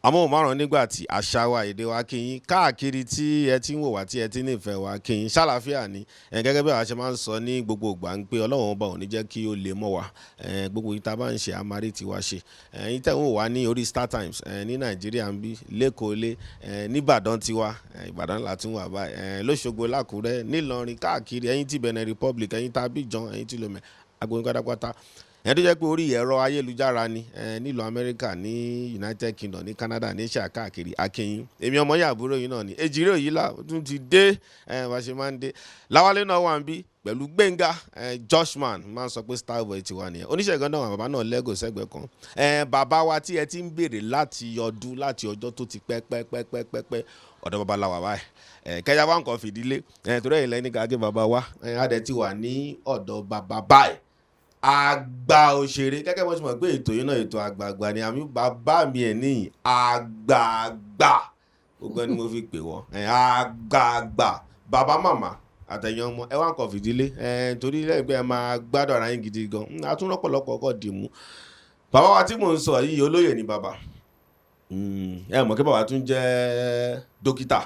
amóhùnmáwòrán nígbà tí àṣà wa èdè wa kíyìn káàkiri tí ẹ ti ń wò wá tí ẹ ti nífẹ̀ẹ́ wa kíyìn ṣàlàáfíà ni gẹ́gẹ́ bí àwa ṣe máa ń sọ ní gbogbo ìgbà ń pé ọlọ́run ọba ò ní jẹ́ kí ó lè mọ́ wa gbogbo ìta bá ń ṣe àmárí tiwa ṣe ẹ̀yin tẹ̀ ń wò wá ní orí Star Times ní Nàìjíríà ń bí lẹ́kọ̀ọ́ lé nìbàdàn tiwa Ìbàdàn là tún wà báyìí lóṣogbo lákùrẹ́ nílọrin káàkiri ẹ̀yin tí Benin Republic ẹ̀yin tí Abidjan ẹ̀yin tí Lomé agbóyin pátápátá ẹni tó jẹ́ pé orí ẹ̀rọ ayélujára ni nílùú Amẹ́ríkà ní United Kingdom ní Canada ní Asia káàkiri akínyìn èmi ọmọ yín àbúrò yìí náà ni èjìrè òyìn là tún ti dé bá ṣe máa ń dé Láwálé náà wà ń bí pẹ̀lú Gbẹ̀ngà Joshman máa ń sọ pé Starboy ti wà nìyẹn oníṣègùn náà wà bàbá náà lẹ́gò sẹ́gbẹ̀ẹ́ kan bàbá wa tí ẹ ti ń béèrè láti ọjọ́ tó ti pẹ́ ọ̀dọ̀ bàbá la wà báyìí kẹjá wa nǹkan fìdílé torí ẹ̀yìn lẹ́ni gàgé bàbá wa adẹ ti wà ní ọ̀dọ̀ bàbá báyìí àgbà òṣèré gẹ́gẹ́ bó ṣe mọ̀ pé ètò yìí náà ètò àgbààgbà ni àmì bàbá mi ẹ̀ ní àgbààgbà gbogbo ẹni mo fi pè wọ́n àgbààgbà bàbá màmá àtẹ̀yìn ọmọ ẹ wá nǹkan fìdílé torí lẹ́gbẹ̀ẹ́ máa gbádùn ara yín gidi gan àtúnrọ́pọ̀lọpọ̀ ọkọ̀ dìmú bàbá wa tí mò ń sọ yìí olóyè ni bàbá ẹ mọ̀ kí bàbá tún jẹ́ dókítà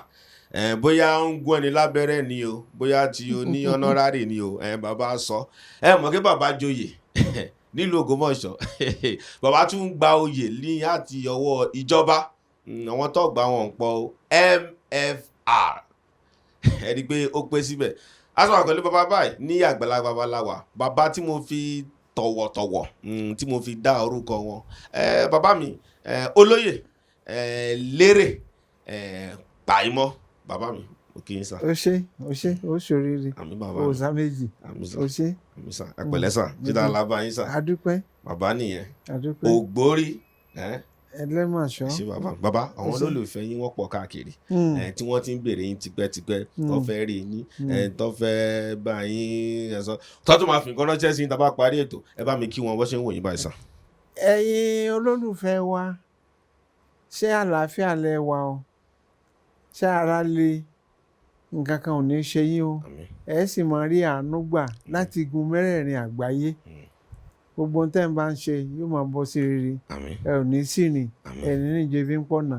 bóyá ń gún ẹni lábẹ́rẹ́ ni o bóyá tí o ní honorary ni o bàbá sọ mọ̀ kí bàbá joyè nílùú Ògbómọ̀ṣọ́ bàbá tún gba oyè ní àti ọwọ́ ìjọba àwọn tó gbà wọn pọ̀ MFR ẹni pé ó pé síbẹ̀ aṣọ àkọlé bàbá báyìí ní àgbàlá babaláwa bàbá tí mo fi tọ̀wọ̀tọ̀wọ̀ tí mo fi dá orúkọ wọn bàbá mi Olóyè Lere Paimo bàbá mi ó kí n sá. ó ṣe ó ṣoríire ó sá méjì ó ṣe. ẹpẹ̀lẹ́ sà jíjà alábá yín sà. adúpẹ́. bàbá nìyẹn. adúpẹ́. Ògbórí Ẹlẹ́mọ̀ṣọ́. ṣé bàbá àwọn olólùfẹ́ yín wọ́n pọ̀ káàkiri tí wọ́n ti ń béèrè yín tipẹ́tipẹ́ tó fẹ́ rí yín tó fẹ́ bá yín ẹ̀sọ́ tó tún máa fi nǹkan ránṣẹ́ sí yín tá a bá parí ètò ẹ bá mi kí wọn bó ṣe ń wò yín báyìí sà. ẹ̀yin olólùfẹ́ wa ṣé àlàáfíà lẹ wà o ṣé ara le nǹkan kan ò ní ṣe yín o ẹ sì máa rí àánú gbà láti igun mẹ́rẹ̀ẹ̀rin àgbáyé gbogbo ohun tẹ́ ń bá ń ṣe yóò máa bọ́ sí rere ẹ ò ní sí ni ẹ ní níjẹ fi ń pọ̀nà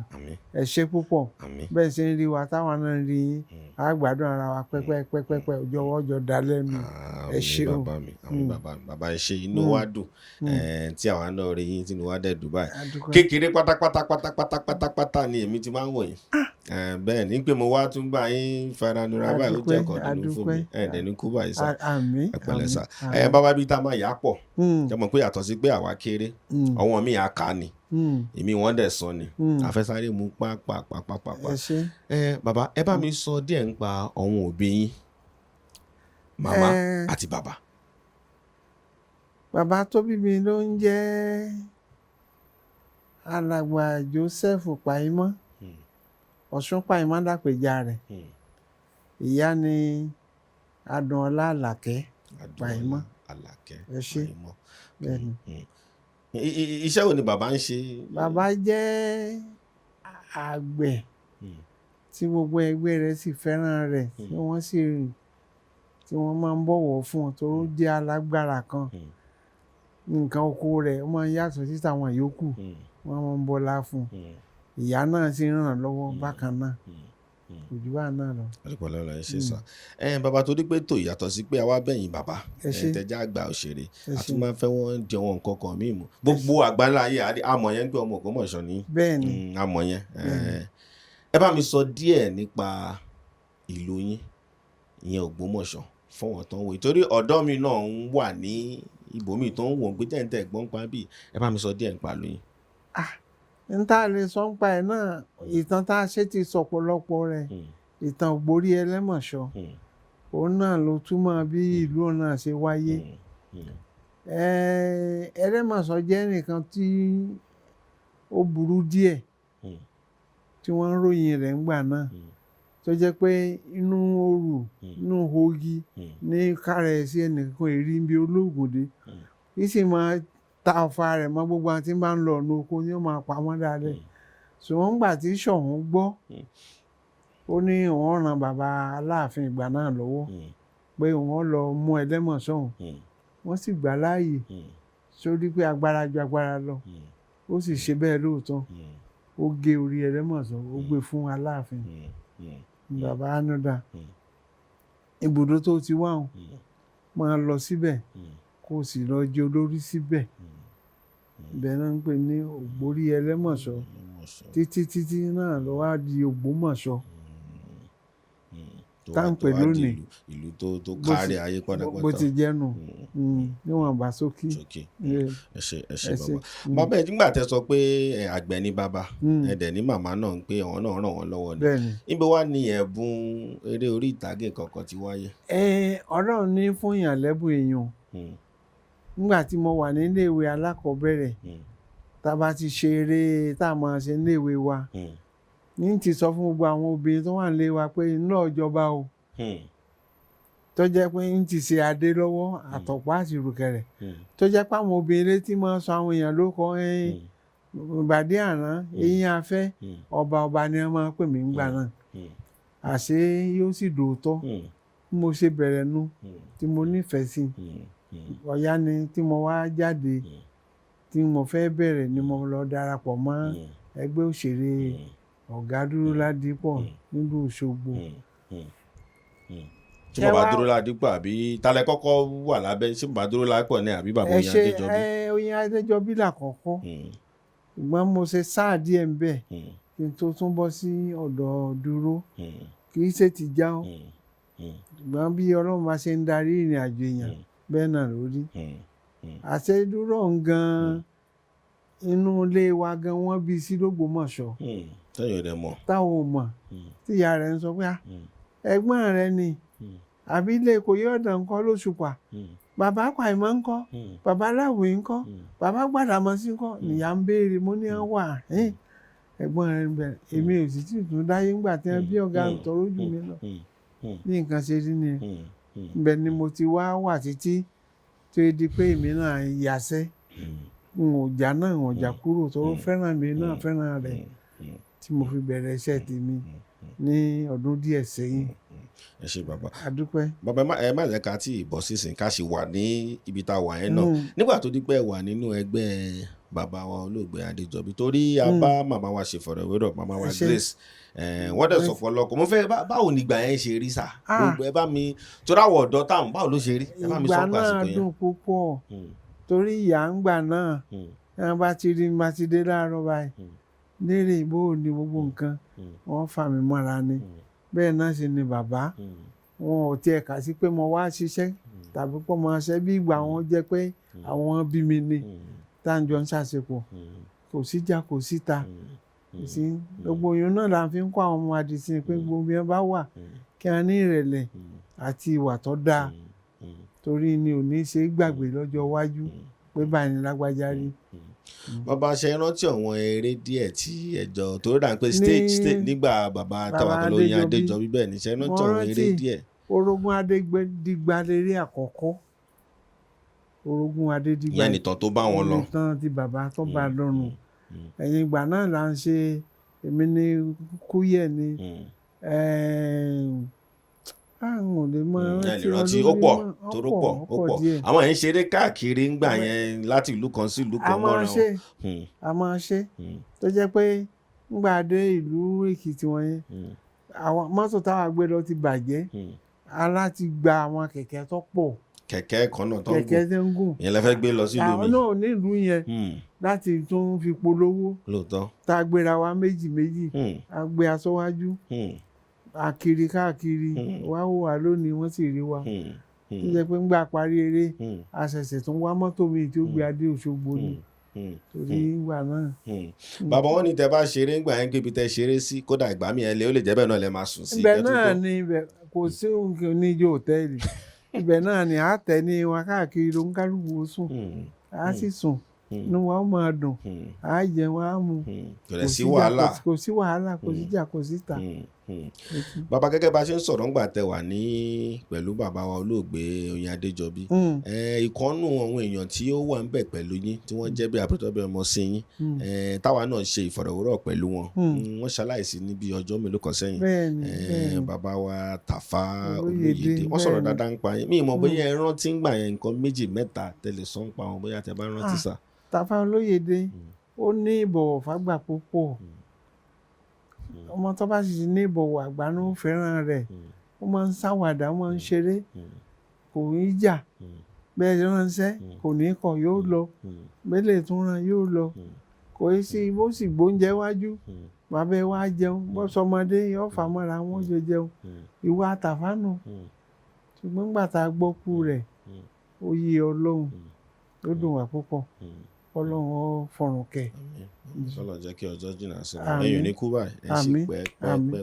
ẹ ṣe púpọ̀ bẹ́ẹ̀ ṣe ń rí wa táwọn náà ń rí yín á gbádùn ara wa pẹ́pẹ́pẹ́pẹ́ ọjọ́ dalẹ́ mi ẹ ṣe o. bàbá ẹ ṣe inú wa dùn tí àwọn náà rí yín tí inú wa dẹ̀ dùn báyìí kékeré pátápátá ni èmi ti máa ń wò yín bẹ́ẹ̀ ni pé mo wá tún bá yín faranura báyìí ó jẹ́ ẹ̀kọ́ nínú fún mi ẹ̀ẹ́dẹ̀ ní kú báyìí sá ẹ̀pẹ̀lẹ̀ sá bàbá bíi tá a máa yà á pọ̀ jẹ́ mọ̀ pé yàtọ̀ sí pé àwa kéré ọwọ́n mi à ká ni èmi wọ́n dẹ̀ sọ ni àfẹ́sáré mu pápápápápá bàbá ẹ bá mi sọ díẹ̀ nípa àwọn òbí yín màmá àti bàbá. bàbá tó bí mi ló ń jẹ́ alàgbà Joseph Paimo Ọ̀ṣun Paimo dàpèjà rẹ̀ ìyá ni Adùnọlá Àlàkẹ́ Paimo. ẹ ṣé bẹ́ẹ̀ni. iṣẹ́ wo ni bàbá ń ṣe. bàbá jẹ́ àgbẹ̀ tí gbogbo ẹgbẹ́ rẹ̀ sì fẹ́ràn rẹ̀ tí wọ́n sì tí wọ́n máa ń bọ̀wọ̀ fún un tó jẹ́ alágbára kan nǹkan oko rẹ̀ ó máa ń yàtọ̀ sí tàwọn yòókù wọ́n máa ń bọ́lá fún un ìyá náà sì ràn án lọ́wọ́ bákan náà ojú bá náà lọ. àdúpọ̀ lọ́la ẹ ṣe sà bàbá tó dé pé tó ìyàtọ̀ sí pé àwa bẹ̀yìn bàbá tẹ̀já àgbà òṣèré àti máa fẹ́ wọ́n jẹ wọn nǹkan kan míì mú gbogbo àgbáńlá ayé àmọ̀ yẹn ń pè ọmọ Ògbómọ̀ṣọ́ ní àmọ̀ yẹn ẹ bá mi sọ díẹ̀ nípa ìlú yín ìyẹn Ògbómọ̀ṣọ́ fún wọn tó ń wò ìtorí ọ̀dọ́ mi náà ń wà ní ibòmíì tó ń wò pé tẹ̀ǹtẹ̀ gbọ́n pa bí ẹ bá mi sọ díẹ̀ nípa ìlú yín. n tá a lè sọ ń pa ẹ̀ náà ìtàn tá a ṣe ti sọ̀pọ̀lọpọ̀ rẹ̀ ìtàn Ogbori Elemosho òun náà ló túmọ̀ bí ìlú náà ṣe wáyé. Elemosho jẹ́ nìkan tí ó burú díẹ̀ tí wọ́n ń ròyìn rẹ̀ ńgbà náà tó jẹ́ pé inú ooru inú hogi ní kárẹ̀ sí ẹnìkan èrí bí olóògùn dé kì í sì máa ta ọ̀fà rẹ̀ mọ́ gbogbo àwọn tí ń bá ń lọ ọ̀nà oko ni ó máa pa wọ́n dáadáa. ṣùgbọ́n nígbà tí Ṣọ̀ún gbọ́ ó ní òun ràn bàbá Aláàfin ìgbà náà lọ́wọ́ pé òun lọ mú Ẹlẹ́mọ̀ṣọ́ wọ́n sì gbà láàyè sórí pé agbára ju agbára lọ ó sì ṣe bẹ́ẹ̀ lóòótọ́ ó gé orí Ẹlẹ́mọ̀ṣọ́ ó gbé fún Aláàfin bàbá Anúdà ibùdó tó ti wá hàn máa lọ síbẹ̀ kó sì lọ jẹ olórí síbẹ̀ ibẹ̀ náà ń pè ní Ogbori Elemosho títí náà ló wá di Ògbómọ̀ṣọ́ táǹpẹ̀ lónìí ìlú tó kárí ayé pátápátá bó ti jẹ́ nù níwọ̀n bá sókè. ẹ ṣé bàbá bàbá ẹ nígbà tẹ́ sọ pé àgbẹ̀ ni bàbá ẹ̀dẹ̀ ní màmá náà ń pé àwọn náà ràn wọ́n lọ́wọ́ ni níbo wá ní ẹ̀bùn eré orí ìtàgé kankan ti wáyé. Ọlọ́run ní fún yàn lẹ́bùn èèyàn nígbà tí mo wà níléèwé alákọ̀ọ́bẹ̀rẹ̀ tá a bá ti ṣe eré tá a máa ṣe níléèwé wa ní ti sọ fún gbogbo àwọn obìnrin tó wà nílé wa pé iná ìjọba o tó jẹ́ pé ń ti ṣe adé lọ́wọ́ àtọ̀pá àti ìrùkẹ̀rẹ̀ tó jẹ́ pé àwọn obìnrin létí máa sọ àwọn èèyàn ló kọ ìbàdí àná eyín afẹ́ ọba ni wọ́n máa ń pè mí ńgbà náà àṣé yóò sì dòótọ́ bí mo ṣe bẹ̀rẹ̀ nu tí mo nífẹ̀ẹ́ sí ọ̀yá ni tí mo wá jáde tí mo fẹ́ bẹ̀rẹ̀ ni mo lọ darapọ̀ mọ́ ẹgbẹ́ òṣèré Ọ̀gá Dúró Ládípò nílùú Òṣogbo. ṣé bàbá Dúró Ládípò àbí talẹ̀ kọ́kọ́ wà lábẹ́ ṣé bàbá Dúró Ládípò ní àbí bàbá Oyin Adejobi. Oyin Adejobi làkọ́kọ́ ṣùgbọ́n mo ṣe sáà díẹ̀ ń bẹ̀ kí n tó tún bọ́ sí ọ̀dọ̀ Dúró kì í ṣe ti já ọ́ ṣùgbọ́n bí Ọlọ́run bá ṣe ń darí ìrìn àjò èèyàn bẹ́ẹ̀ náà ló rí. àṣẹ Dúró gan-an inú ilé wa gan wọ́n bí sí l'Ógbómọ̀ṣọ́ táwọn ò mọ̀ tí ìyá rẹ̀ ń sọ pé ẹ̀gbọ́n rẹ̀ ni àbí ilé kò yí ọ̀dàn ńkọ́ lóṣùpá bàbá Pàìmọ́ ńkọ́ bàbá Láwùí ńkọ́ bàbá Gbàdámọ́sí ńkọ́ nìyá ń béèrè mo ní wà ẹ̀gbọ́n rẹ̀ bẹ̀rẹ̀ èmi ò sì tí tún dáyé ńgbà tí wọ́n bí ọ̀gá tọrọ jù mí lọ bí nǹkan ṣe rí ni ibẹ̀ ni mo ti wá wà títí tó yẹ di pé èmi náà yàsẹ́ n ò jà kúrò tó fẹ́ràn mi náà fẹ́ràn rẹ̀ tí mo fi bẹ̀rẹ̀ iṣẹ́ tèmi ní ọdún díẹ̀ sẹ́yìn. ẹ ṣé bàbá adúpẹ́. bàbá ẹ má jẹ́ ká tí ìbọ̀ sísìn ká sì wà ní ibi tá a wà yẹn náà nígbà tó dípẹ́ wà nínú ẹgbẹ́ bàbá wa olóògbé Adéjọbí torí a bá màmá wa ṣe ìfọ̀rọ̀wérọ̀ màmá wa Grace wọ́n dẹ̀ sọ fọlọ́kọ̀ mo fẹ́ báwo ni ìgbà yẹn ṣe rí sà gbogbo ẹ bá mi torí àwọ̀ ọ̀dọ́ táwọn báwo ló ṣe rí ẹ bá mi sọ pé àsìkò yẹn. ìgbà náà dùn púpọ̀ torí ìyá ń gbà náà ẹ bá ti rí bá ti dé láàárọ̀ báyìí léèrè ìbò ní gbogbo nǹkan wọ́n fà mí mọ́ra ni bẹ́ẹ̀ náà sì ni bàbá wọn ò tiẹ̀ kà sí pé mo wá ṣiṣẹ́ tàbí pé mo ṣe bí ìgbà wọn jẹ́ pé àwọn bí mi ni táǹjọ ń ṣàṣepọ̀ kò síjà kò síta gbogbo oyún náà la fi ń kọ́ àwọn ọmọ àdìsìn pé gbogbo yẹn bá wà kí a ní ìrẹ̀lẹ̀ àti ìwà tó dáa torí ni ò ní ṣe gbàgbé lọ́jọ́ iwájú pé báyìí ni lágbájá rí. bàbá ṣe rántí àwọn eré díẹ̀ tí ẹjọ́ tó rà ń pé stage nígbà bàbá táwa pẹ̀lú Oyin Adejobi bẹ́ẹ̀ ni ṣe rántí àwọn eré díẹ̀. Orogún Adédigba léré àkọ́kọ́ Orogún Adédigba ìyẹn nìtàn tó bá wọn lọ nìtàn tí bàbá tó bá lọ́rùn ẹ̀yìn ìgbà náà là ń ṣe èmi ní Kúyẹ̀ ni àwọn ò lè mọ rántí ó pọ̀ toró pọ̀ àwọn yẹn ṣeré káàkiri ńgbà yẹn láti ìlú kan sí ìlú kan mọ́ra wọn. a máa ṣe tó jẹ́ pé ńgbà dé ìlú Èkìtì wọn yẹn àwọn mọ́tò táwa gbé lọ ti bàjẹ́ aláti gba àwọn kẹ̀kẹ́ tó pọ̀ kẹ̀kẹ́ kan náà tó ń gùn kẹ̀kẹ́ tó ń gùn ìyẹn lẹ fẹ́ gbé lọ sí ìlú mi. àwọn náà nílùú yẹn láti tún fi polówó lóòótọ́ tá a gbéra wa méjì a gbé aṣọ wájú akiri káàkiri wá wò wá lónìí wọ́n sì rí wa tó jẹ́ pé ńgbà parí eré a ṣẹ̀ṣẹ̀ tún wá mọ́tò mi tí ó gbé adé Òṣogbo ni torí ìgbà náà. bàbá wọn ní tẹ bá ṣeré ńgbà yẹn gbébi tẹ ṣeré sí kódà ìgbà mi ẹ lé ó lè jẹ́ bẹ́ẹ̀ náà lẹ máa sùn sí. ibẹ̀ náà ni kò sí nǹkan oníjó òtẹ́ẹ̀lì ibẹ̀ náà ni a tẹ̀ ní wa káàkiri ló ń kálukú sùn a sì sùn inú wa ó máa dùn a jẹun a mú kò sí wàhálà kò sí jà kò sí ta Bàbá gẹ́gẹ́ bá ṣe ń sọ̀rọ̀ ńgbà tẹ́ wà ní pẹ̀lú bàbá wa olóògbé Oyin Adejobi ìkọ́nù àwọn èèyàn tí ó wà ń bẹ̀ pẹ̀lú yín tí wọ́n jẹ́ bí àbúrò bí ọmọ sí yín táwa náà ṣe ìfọ̀rọ̀wérọ̀ pẹ̀lú wọn wọ́n ṣaláìsí níbi ọjọ́ mélòó kan sẹ́yìn bàbá wa Tàfà Olóyèdè wọ́n sọ̀rọ̀ dáadáa ń pa yín mi ìmọ̀ bóyá ẹ rántí ń gbà yẹn nǹkan méjì mẹ́ta tẹ́lẹ̀ sọ ń pa wọn bóyá tẹ bá rántí sà. Tàfà Olóyèdè ó ní ìbọ̀wọ̀ fágbà púpọ̀ ọmọ tó bá sì ní ìbọ̀wọ̀ àgbà ló ń fẹ́ràn rẹ̀ ó máa ń ṣàwàdà ó máa ń ṣeré kò ní jà bẹ́ẹ̀ ṣe ránṣẹ́ kò ní kọ̀ yóò lọ bẹ́lẹ̀ tún ràn yóò lọ kò í sí bó sì gbóúnjẹ wájú bàbá ẹ wá jẹun bó sọmọdé yóò fà mọ́ra wọn jọ jẹun ìwà Tàfà nù ṣùgbọ́n gbà tá a gbọ́ kú rẹ̀ ó yí Ọlọ́run ó dùn wá púpọ̀ Ọlọ́run ó fọ̀rùn kẹ́. Sọlọ jẹ́ kí ọjọ́ jìnnà sí i ẹ̀yìn ní kú báyìí ẹ̀ sì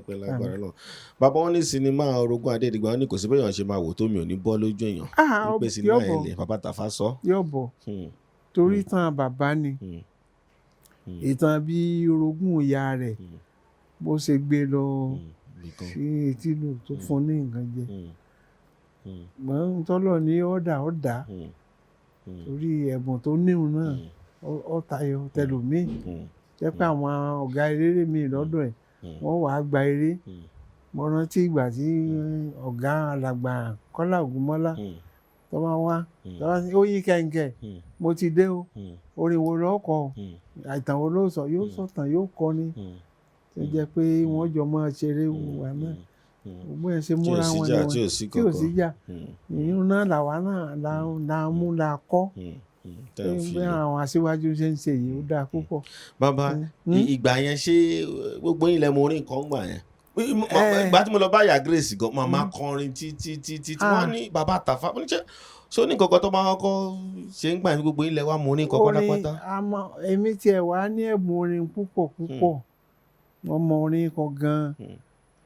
pẹ́ lágbára náà. Bàbá wọn ní sinimá Orogún Adédìgbà wọn ní kò sí bẹ́ẹ̀ yàn ṣe máa wò tó mi ò ní bọ́ lójú èèyàn wípé sinimá ẹ̀ lè bàbá Tàfà sọ. Yóò bọ̀ torí ìtàn bàbá ni ìtàn bí orogún ìyá rẹ̀ bó ṣe gbé lọ sí etílò tó fún ní nǹkan jẹ tọ́lọ̀ ní ọ̀dà torí ẹ̀bùn tó níhun náà ó tayọ tẹlòmíì jẹ́ pé àwọn ọ̀gá eléré mi lọ́dọ̀ ẹ̀ wọ́n wàá gba eré mo rántí ìgbà tí ọ̀gá alàgbà Kọ́lá Ògúnmọ́lá tó bá wá ó yí kẹ̀ǹkẹ̀ mo ti dé o orin wo ló kọ àìtàn wo ló sọ yóò sọ̀tàn yóò kọni tó jẹ́ pé wọ́n jọ máa ṣeré wà náà gbogbo ẹ̀ ṣe múra wọn ni wọn tí ò sí jà ìyún náà làwa náà la mú la kọ́ bí àwọn aṣíwájú ṣe ń ṣe yìí ó dáa púpọ̀. Bàbá ìgbà yẹn ṣé gbogbo yín lẹ mọ orin kan gbà yẹn ìgbà tí mo lọ bá Ìyá Grace gan màmá kọrin títí wọ́n ní bàbá Tàfà ṣó ní kankan tó máa kọ́kọ́ ṣe ń gbà yín gbogbo yín lẹ wá mọ orin kan pátápátá. Èmi tiẹ̀ wá ní ẹ̀bùn orin púpọ̀ wọ́n mọ orin kan gan-an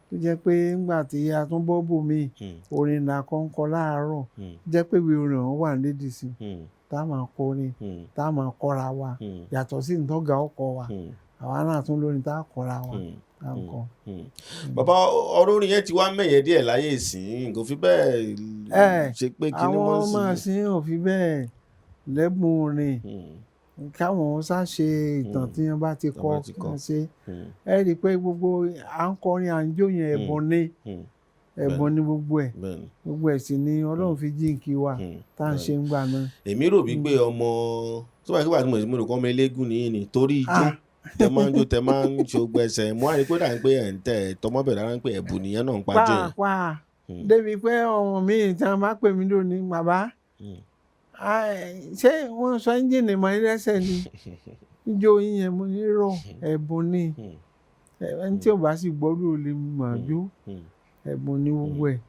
tó jẹ́ pé ńgbà tí a tún bọ́ bò mí orin là kọ́ láàárọ̀ jẹ́ pé ìwé orin ọ̀hún wà lédìí sí tá a máa kọrin tá a máa kọ́ra wa yàtọ̀ sí ìtọ́gà ọkọ̀ wa àwa náà tún lórin tá a kọ́ra wa tá a kọ́. Bàbá ọ̀rọ̀ orin yẹn ti wá mẹ̀yẹ díẹ̀ láyé ìsìn kò fi bẹ́ẹ̀ ṣe pé kí ni wọ́n sì. àwọn ọmọ àsìn ò fi bẹ́ẹ̀ lẹ́bùn orin káwọn sá ṣe ìtàn tí wọ́n bá ti kọ́ kan ṣe ẹ rí i pé gbogbo à ń kọrin à ń jó yẹn ẹ̀bùn ni gbogbo ẹ̀ sì ni Ọlọ́run fi jíǹkí wa tá à ń ṣe ń gbà náà. èmi rò wípé ọmọ tó bá kíkọ́ àti mo rò kọ́ ọmọ eléégún nìyí ni torí ijó tẹ máa ń jó tẹ máa ń ṣògbọ ẹsẹ̀ mo á rí i pé dàbí pé ẹ̀ ń tẹ̀ tọmọ́bẹ̀ rárá ń pé ẹ̀bùn nìyẹn náà ń pàjọ yẹn. pàápàá débi pé ọmọ mi tí wọn bá pè mí lónìí bàbá ṣé wọ́n sọ ẹ́ńjìnì mọ́ ẹlẹ́sẹ̀ ni ijó yín mo ní rọ ẹ̀bùn ni ẹni tí ò bá sì gbọ́dọ̀ lè mọ̀ jó ẹ̀bùn ni gbogbo ẹ̀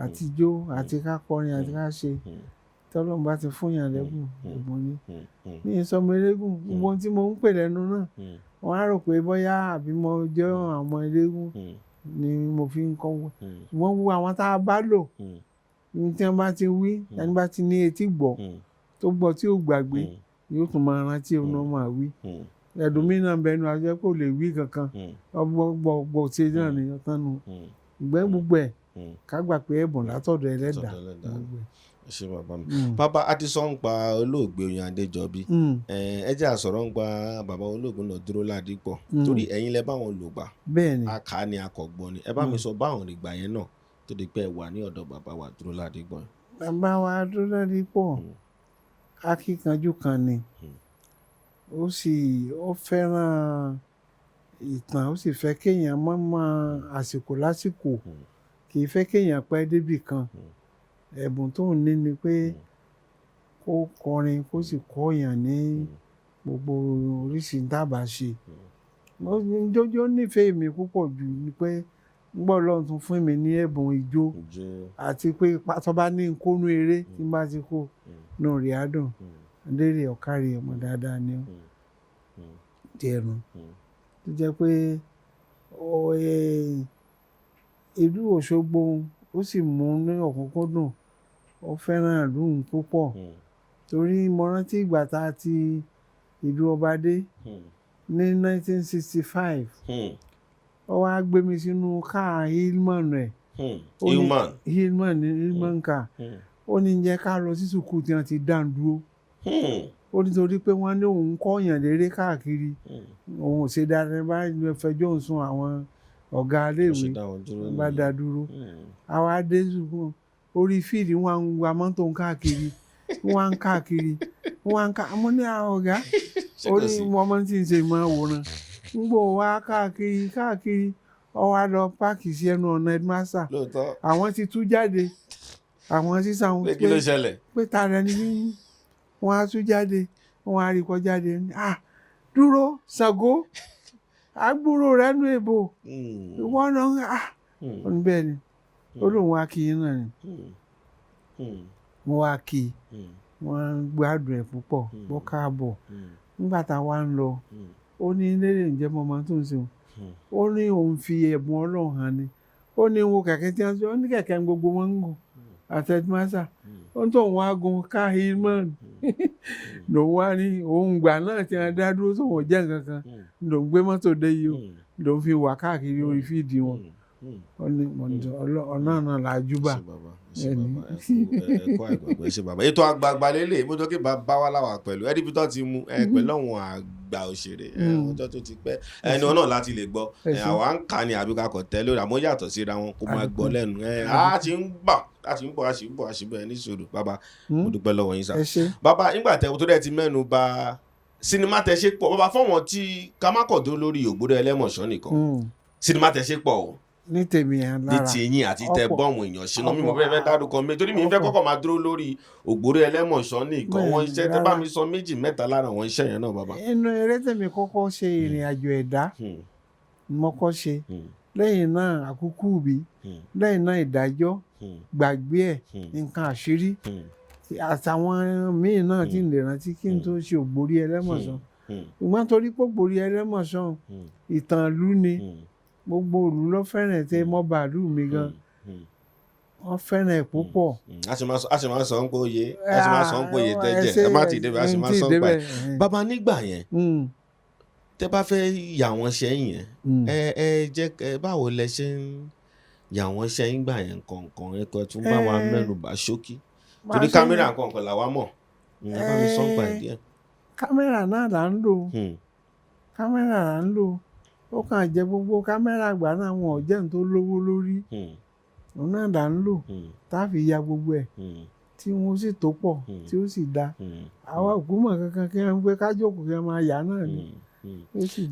àti jó àti ká kọrin àti ká ṣe tọ́lọ́run bá ti fún yàn lẹ́bùn ẹ̀bùn ni ní ìsọmọ eléégún gbogbo ohun tí mo ń pè lẹ́nu náà wọ́n á rò pé bóyá àbí mo jẹ́ àwọn eléégún ni mo fi ń kọ́ wọ́n wo àwọn tá a bá lò ní tí wọ́n bá ti wí ẹni bá ti ní etí gbọ́ tó gbọ́ tí ò gbàgbé yóò tún máa rántí òun náà máa wí ẹ̀dùnmínà bẹnu àjọ kò lè wí kankan ọgbọ́ tí náà ni ọ̀tán nu ìgbẹ́ gbogbo ẹ̀ ká gbà pé ẹ̀bùn látọ̀dọ̀ Ẹlẹ́dàá gbogbo ẹ̀. ṣe bàbá mi bàbá a ti sọ ń pa olóògbé Oyin Adejobi ẹ jẹ́ àsọ̀rọ̀ ń pa bàbá olóògbé náà Duro Ladipo torí ẹ̀yin lẹ báwọn lò gbà àká ni akọ̀gbọ́n ni ẹ bá mi sọ báwọn ìgbà yẹn náà tó di pé ẹ wà ní ọ̀dọ̀ bàbá wa Duro Ladipo. bàbá wa Duro Ladipo akíkanjú kan ni ó fẹ́ràn ìtàn ó sì fẹ́ kéèyàn mọ̀ àsìkò lásìkò kì í fẹ́ kéèyàn pẹ́ débì kan ẹ̀bùn tó ń ní ni pé kó kọrin kó sì kọ́yàn ní gbogbo oríṣi dábàá ṣe jójó nífẹ̀ẹ́ mi púpọ̀ jù ni pé gbọ́ Ọlọ́run tún fún mi ní ẹ̀bùn ijó àti pé tó bá ní kónú eré tí n bá ti kó náà rí àdùn léèrè ọ̀kárí ọmọ dáadáa ni ó dẹrùn tó jẹ́ pé ìlú Òṣogbo ó sì mú ní ọ̀kúnkúndùn ó fẹ́ràn ìlú púpọ̀ torí mo rántí ìgbà tá a ti ìlú ọba dé ní 1965 ó wá gbé mi sínú káà Hillman rẹ̀. Hillman car. Ó ní jẹ́ ká lọ sí sùkúù tí wọ́n ti dá dúró. Ó nítorí pé wọ́n ní òun kọ́yàn léré káàkiri. Òun ò ṣe dáadáa báyìí fẹjọ́ òun sùn àwọn ọ̀gá iléèwé bá dá dúró. Àwa dé sùkúù orí fíìdì wọn ń wa mọ́tò káàkiri. Wọ́n ń káàkiri. Mo ní àwọn ọ̀gá. Ó ní ọmọ tí ń ṣe máa wòran. Ń gbọ́ wá káàkiri. Ó wá lọ páàkì sí ẹnu ọ̀nà headmaster. Àwọn ti tú jáde. Àwọn sísá wọn pé tààrà ni wọ́n á tú jáde. Wọ́n á rí kọ́ jáde. Dúró Ṣàngó àgbúrò rẹ̀ nú èbò. Wọ́n náà ó ní bẹ́ẹ̀ ni. Ó lóun wá kí yín náà ni. Mo wá kí wọ́n gbádùn ẹ̀ púpọ̀ bọ́ káàbọ̀. Nígbà tá a wá ń lọ ó ní lérè ǹjẹ́ mo máa tó ń ṣe ó ní òun fi ẹ̀bùn Ọlọ́run hàn ni. Ó ní wo kẹ̀kẹ́ tí wọ́n ṣe ó ní kẹ̀kẹ́ gbogbo wọn ń gùn àtẹ̀tùmásà. Ó ń tó òun wá gun ká Hillman lòun wá ní òun gbà náà tí wọ́n dá dúró tó wọ́n jẹ́ nǹkan kan lòun gbé mọ́tò dé yìí o lòun fi wà káàkiri orí fíìdì wọn. Ó ní ọ̀nà náà làjúbà. Ẹ̀kọ́ àgbàgbà ṣe bàbá ètò àgbààgbà lélẹ̀ mo jọ kí bàbá wa láwà pẹ̀lú ẹ̀rí bí tó ti mú pẹ̀lú àwọn àgbà òṣèré ọjọ́ tó ti pẹ́ ẹni náà láti lè gbọ́ àwa ń kà ní àbíká kọ̀ tẹ́ lórí àmọ́ yàtọ̀ síra wọn kó máa gbọ́ lẹ́nu a ti ń bọ̀ àṣìbẹ̀ ní sùúrù bàbá mo dúpẹ́ lọ́wọ́ yín sá. Bàbá nígbà tẹ tó dẹ̀ ti mẹ́nu bà sinimá tẹ ṣe pọ̀ bàbá fọ́wọ́n tí ká má kọ̀ dó lórí Ogbori Elemosho nìkan sinimá tẹ ṣe pọ̀ o ní tèmi yẹn lára ní ti eyín àti tẹ bọ́ọ̀mù èèyàn ṣínà mímọ́ fẹ́ dárúkọ mi torí mi fẹ́ kọ́kọ́ máa dúró lórí Ogbori Elemosho nìkan wọn iṣẹ́ tẹ́ bá mi sọ 2 3 lára àwọn iṣẹ́ yẹn náà bàbá. Inú eré tèmi kọ́kọ́ ṣe ìrìn àjò ẹ̀dá mọ́kọ́ ṣe lẹ́yìn náà àkúkú bí lẹ́yìn náà ìdájọ́ gbàgbé ẹ̀ nǹkan àṣírí àtàwọn míì náà tí ń lè rántí kí n tó ṣe Ogbori Elemosho ṣùgbọ́n torí pé Ogbori Elemosho ìtàn ìlú ni gbogbo ìlú ló fẹ́ràn tẹ mọ́ bàálù mi gan wọ́n fẹ́ràn ẹ̀ púpọ̀. a sì máa sọ ń pé oyè tẹ́jẹ̀ ẹ má ti débẹ̀ a sì máa sọ ń pa ẹ̀. Bàbá nígbà yẹn tẹ́ bá fẹ́ yà wọ́n sẹ́yìn yẹn ẹ jẹ́ báwo lẹ ṣe ń yà wọ́n sẹ́yìn gbà yẹn kọ̀ọ̀kan ẹ kọ́ tún bá wa mẹ́nu bà ṣókí torí kámẹ́rà kọ̀ọ̀kan làwa mọ̀ ẹ bá mi sọ ń pa ẹ̀ díẹ̀. kámẹ́rà náà là ń lò ó kàn jẹ́ gbogbo kámẹ́rà àgbà náà wọn ò jẹ́ tó lówó lórí òun náà là ń lò tá a fi ya gbogbo ẹ̀ tí wọ́n sì tó pọ̀ tí ó sì da àwa òkú mọ̀ kankan kí wọ́n gbé kájòkó kí wọ́n máa yà náà ni.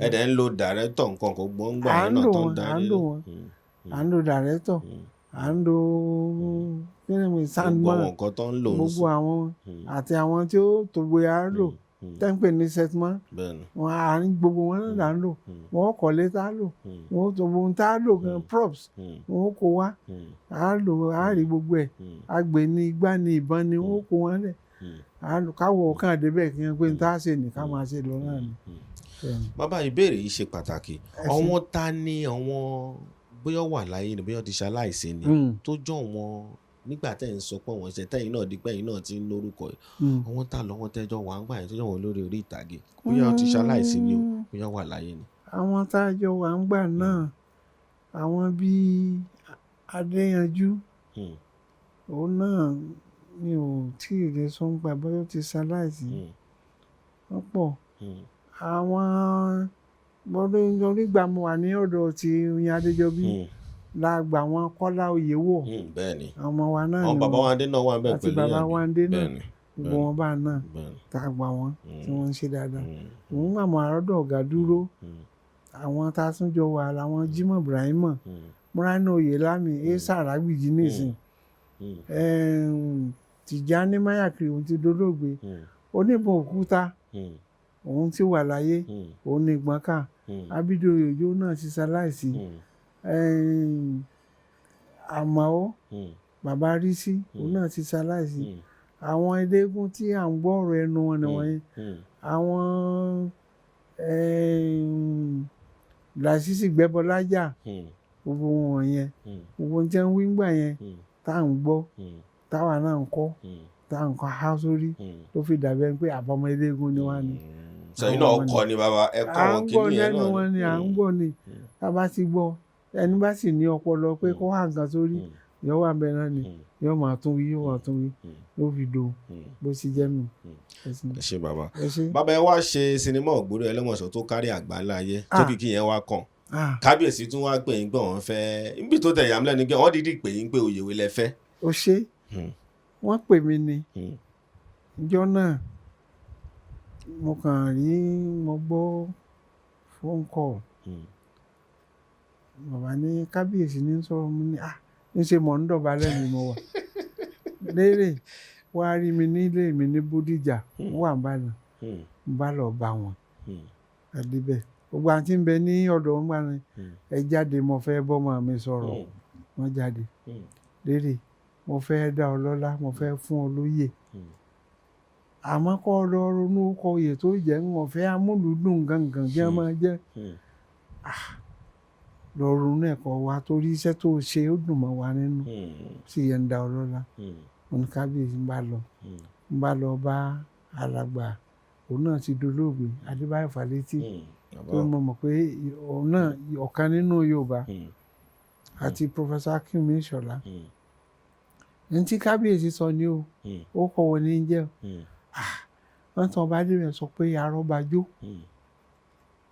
ẹ̀dẹ̀ ń lo dàrẹ́tọ̀ nǹkan kò gbọ́n gbà yẹn náà tó ń darí à ń lo dàrẹ́tọ̀ à ń lo sandman gbogbo àwọn àti àwọn tí ó tó bóyá lò tẹ́ǹpẹ̀ ní setman wọn àárín gbogbo wọn náà là ń lò wọn ó kọ́lé tá a lò wọn ó tó ohun tá a lò gan props wọn ó kó wá a lò a rí gbogbo ẹ̀ agbè ní igbá ní ìbọn ni wọn ó kó wọn lẹ̀ káwọ̀ kàn débẹ̀ kí wọ́n pé ní tá a ṣe ní ká máa ṣe lọ náà ni. Bàbá ìbéèrè yìí ṣe pàtàkì àwọn ta ni àwọn bóyá wà láyé ni bóyá ti ṣaláìsí ni tó jọ wọn nígbà tẹ́ ń sọ pé wọ́n ṣe tẹ́yìn náà dípẹ́ yìí náà ti ń lórúkọ yìí àwọn tá lọ́wọ́ tẹ́jọ́ wà ń gbà yẹn tó jọ wọn lórí orí ìtàgé bóyá ti ṣaláìsí ni o bóyá wà láyé ni. àwọn tá a jọ wà ń gbà náà àwọn bíi Adéyanjú òun náà mi ò tí ì lè sọ ń gbà bóyá ti ṣaláìsí wọ́n pọ̀ àwọn bọ́dún onígbà mo wà ní ọ̀dọ̀ ti Oyin Adejobi la gbà wọn Kọ́lá Oyèwò bẹ́ẹ̀ni ọmọ wa náà àwọn bàbá wa ń dé náà wà bẹ́ẹ̀ pẹ̀lú àti bàbá wa ń dé náà gbogbo wọn bá náà tá a gbà wọn tí wọ́n ń ṣe dáadáa òun gbà mọ́ àrọ́dọ̀ Ọ̀gá Dúró àwọn tá a tún jọ wà láwọn Jimoh Ibrahim Múránà Oyèlámì Esa Aragbìjí nìsín Tìjání Máyàkiri òun ti dolóògbé Oníbọn Òkúta òun ti wà láyé òun ní Ìgbọ́nká Abídó Òjó náà ti ṣaláìsí Àmọ́ bàbá Rísí òun náà ti ṣaláìsí àwọn eléégún tí à ń gbọ́ ọ̀rọ̀ ẹnu wọn nìwọ̀nyí àwọn Lásìsì Gbẹ́bọlájà gbogbo wọn yẹn gbogbo tí wọ́n wí gbà yẹn tá à ń gbọ́ táwa náà ń kọ́ tá à ń kọ́ há sórí tó fi dàbí ẹni pé àbọ̀mọ́ eléégún ni wọ́n ní. sẹ́yìn náà kọ́ ni bàbá ẹ kọ́ wọn kí ni ẹ náà à ń gbọ́ ni tá a bá ti gbọ́ ẹni bá sì ní ọpọlọ pé kó wá nǹkan sórí yóò wà bẹ́ẹ̀ náà ni yóò máa tún wí yóò fi do bó ṣe jẹ́ nù. ẹ ṣé bàbá bàbá ẹ wá ṣe sinimá Ogbori Elemosho tó kárí àgbáńlá ayé tó kìkì yẹn wá kàn kábíyèsí tún wá pè yín pé wọ́n fẹ́ níbi tó tẹ̀ yàm lẹ́nu pé wọ́n dídì pè yín pé oyè wo lẹ fẹ́. ó ṣe wọ́n pè mí ni ìjọ náà mo kàn rí mo gbọ́ phone call bàbá ní kábíyèsí ní sọ̀rọ̀ mi ní ń ṣe mọ̀ ń dọ̀bálẹ̀ mi mo wà lérè wá rí mi nílé mi ní Bódìjà wà ń bá lọ bá wọn àdébẹ̀ gbogbo àti ń bẹ ní ọ̀dọ̀ wọn gbà ní ẹ jáde mo fẹ́ bọ́mọ mi sọ̀rọ̀ wọ́n jáde lérè mo fẹ́ dá ọ lọ́lá mo fẹ́ fún ọ lóyè àmọ́ kọ́ lọ ronú kọ oyè tó jẹ́ ń wọ́n fẹ́ amúlùdùn gangan bí wọ́n máa jẹ́ lọ ronú ẹ̀kọ́ wa torí iṣẹ́ tó ṣe ó dùn mọ́ wa nínú sì yẹn ń dá ọ lọ́lá mo ní kábíyèsí ń bá lọ bá alàgbà òun náà ti dolóògbé Adébáyọ̀ Fálétí tó mọ̀ mọ̀ pé òun náà ọ̀kan nínú Yorùbá àti Professor Akinmi Ìṣọ̀lá ní tí kábíyèsí sọ ni ó kọ́ wọn ní jẹ́ wọ́n tán ọba dé rẹ̀ sọ pé arọ́bajó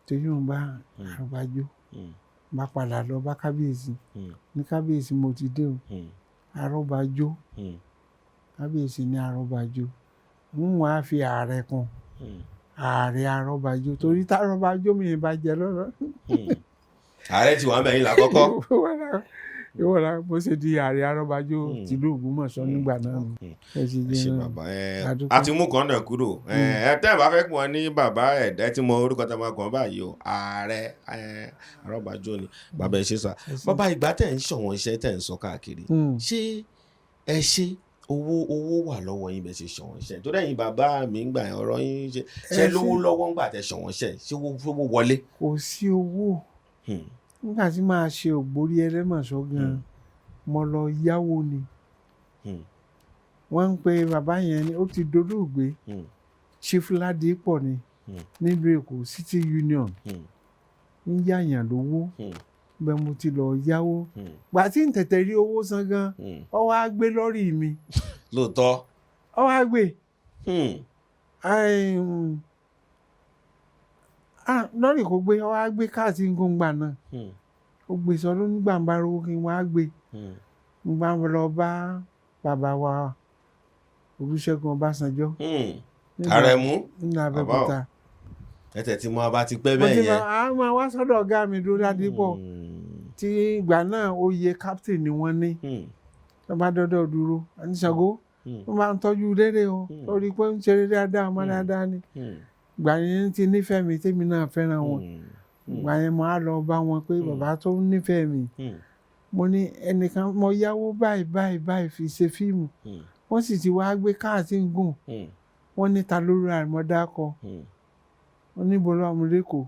tèyí ń bá arọ́bajó bá padà lọ bá kábíyèsí ní kábíyèsí mo ti dé o arọ́bajó kábíyèsí ní arọ́bajó ń wọ́n á fi ààrẹ kan ààrẹ arọ́bajó torí tárọ́bajó mi bá jẹ lọ́rọ̀. ààrẹ tí wọ́n bẹ̀yìn lákọ́kọ́. ìwọ̀nà bó ṣe di ààrẹ arọ́bajó tìlú Ògbómọ̀ṣọ́ nígbà náà nù. ẹ ṣé bàbá àti mú kan náà kúrò tẹ́ ẹ̀ bá fẹ́ pọ̀ ní bàbá ẹ̀dá tí mo orúkọ tá a máa kàn báyìí o ààrẹ arọ́bajó ni bàbá ẹ ṣé sà. bàbá ìgbà tẹ̀ ń ṣọ̀wọ́n iṣẹ́ tẹ̀ ń sọ káàkiri ṣé ẹ ṣe owó wà lọ́wọ́ yín bẹ́ẹ̀ ṣe ṣọ̀wọ́n iṣẹ́ tó dẹ́yìn bàbá mi ń gbà ọ̀rọ̀ yín ṣe lówó lọ́wọ́ ń gbà tẹ̀ ṣọ̀wọ́n iṣẹ́ ṣé owó wọlé. kò sí owó nígbà tí máa ṣe Ogbori Elemosho gan mo lọ yáwó ni wọ́n ń pe bàbá yẹn ni ó ti dolóògbé Chief Lere Ladipo ni nílùú Èkó City Union ń yáyàn lówó bẹ́ẹ̀ mo ti lọ yáwó gbà tí ń tètè rí owó san gan ó wá gbé lọ́rì mi. lóòótọ́. ó wá gbé lọ́rì kò gbé ó wá gbé káàtì gbòǹgbà náà ó gbé sọ ló nígbà ń bá rówó kí n wá gbé ń bá lọ bá bàbá wa Olusegun Obasanjo. Àrẹ̀mú ní Abẹ́òkúta. ẹ̀tẹ̀ tí mo bá ti pẹ́ bẹ́ẹ̀ yẹn. àwọn máa wá sọ́dọ̀ ọ̀gá mi Duro Ladipo tí ìgbà náà oyè captain ni wọ́n ní wọ́n bá dọ́dọ̀ Dúró àti Ṣàngó wọ́n máa ń tọ́jú rere o lórí pé ń ṣeré dáadáa ọmọ dáadáa ni ìgbà yẹn ti nífẹ̀ẹ́ mi tèmi náà fẹ́ràn wọn ìgbà yẹn mo á lọ bá wọn pé bàbá tó nífẹ̀ẹ́ mi mo ní ẹnìkan mo yáwó báyìí fi ṣe fíìmù wọ́n sì ti wá gbé káàtì ń gùn wọ́n ní ta lórí àìmọ́dá kọ wọ́n ní bọ́lá ọmọdékò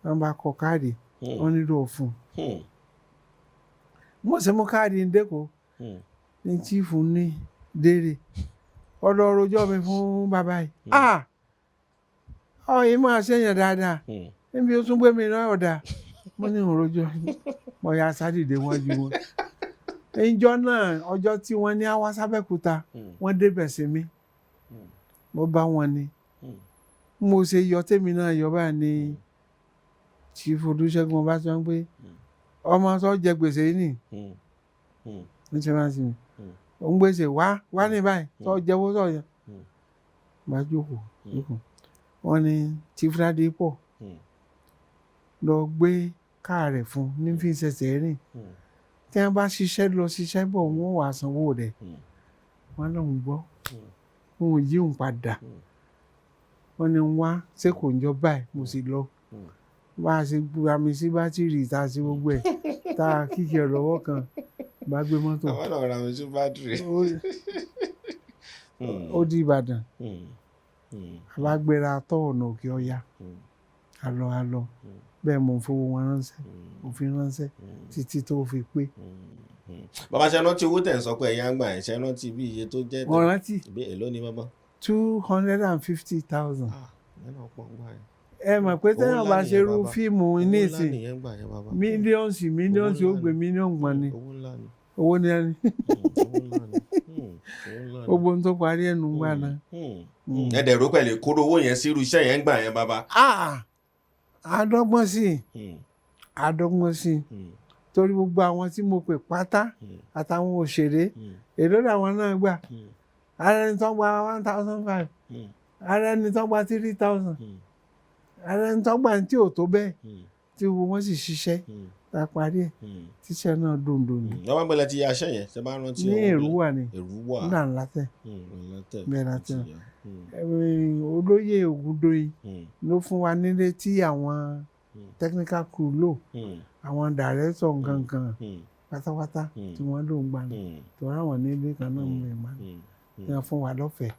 wọ́n bá kọ káàdì wọ́n nílò fún mo ṣe mú káàdì ń dẹ́kọ̀ ní chífù ní dèrè ọ̀dọ̀ ọ̀rọ̀jọ́ mi fún bàbá yìí ọ̀yìn máa ṣèyàn dáadáa níbi ó tún gbé mi náà ọ̀dà mo ní òròjọ́ mo yà sádìde wájú wọn ìjọ náà ọjọ́ tí wọ́n ní àwa sábẹ́kúta wọ́n débẹ̀ sí mi mo bá wọn ni mo ṣe yọ tèmi náà yọ báyìí ní Chief Olusegun Obasanjo pé ọmọ tó jẹ gbèsè yìí nì ní ṣe máa ń sinmi òun gbèsè wá ní báyìí tó jẹ́wọ́ tó yẹ bá jókòó wọ́n ní Chief Ladipo lọ gbé káà rẹ̀ fún ní fi ṣẹ̀ṣẹ̀ rìn tí wọ́n bá ṣiṣẹ́ lọ ṣiṣẹ́ bọ̀ wọ́n wà sanwó rẹ̀ wọ́n lọ́n gbọ́ òun yí òun padà wọ́n ní wá ṣé kò ń jọ báyìí mo sì lọ bá a ṣe gbúra mi sí bátìrì tá a ṣe gbogbo ẹ̀ tá a kíkì ẹ̀ lọ́wọ́ kan bá gbé mọ́tò. àwọn náà ra mi sí bátìrì. ó di Ìbàdàn a bá gbéra tọ́ ọ̀nà Òkè Ọya a lọ bẹ́ẹ̀ mo ń fowó wọn ránṣẹ́ òfin ránṣẹ́ títí tó fi pé. bàbá ṣe rántí owó tẹ̀ ń sọ pé ẹ̀yà ń gbà ẹ̀ ṣe rántí bí iye tó jẹ́. mo rántí èló ni bàbá. 250,000. nínú ọ̀pọ̀ ń gbà yẹn. ẹ mọ̀ pé téèyàn bá ṣe irú fíìmù nísìn mílíọ̀nsì ó gbé mílíọ̀nù gbọ̀n ni owó ni ẹni gbogbo ohun tó parí ẹnu gbà náà. ẹ dẹ̀ rò pẹ̀lú kóró owó yẹn sí irú iṣẹ́ yẹn gbà yẹn bàbá. àádọ́gbọ́n sí torí gbogbo àwọn tí mo pè pátá àtàwọn òṣèré èló làwọn náà gbà ara ẹni tó gba 1,500 ara ẹni tó gba 3,000 ara ẹni tó gba ní tí ò tó bẹ́ẹ̀ tí wọ́n sì ṣiṣẹ́ tá a parí ẹ̀ tíṣẹ́ náà dòndò ni. lọ́wọ́ gbọ́dọ̀ ti ya aṣẹ́ yẹn ṣe bá rántí. ní Èrúwà ni nígbà ńlá tẹ̀ bẹ́ẹ̀ la tẹ̀ Olóyè Ògúndóyin ló fún wa nílé tí àwọn technical crew lò àwọn director gangan pátápátá tí wọ́n lò ń gbà ní torí àwọn nílé kan náà mú ẹ̀ máa ní wọ́n fún wa lọ́fẹ̀ẹ́.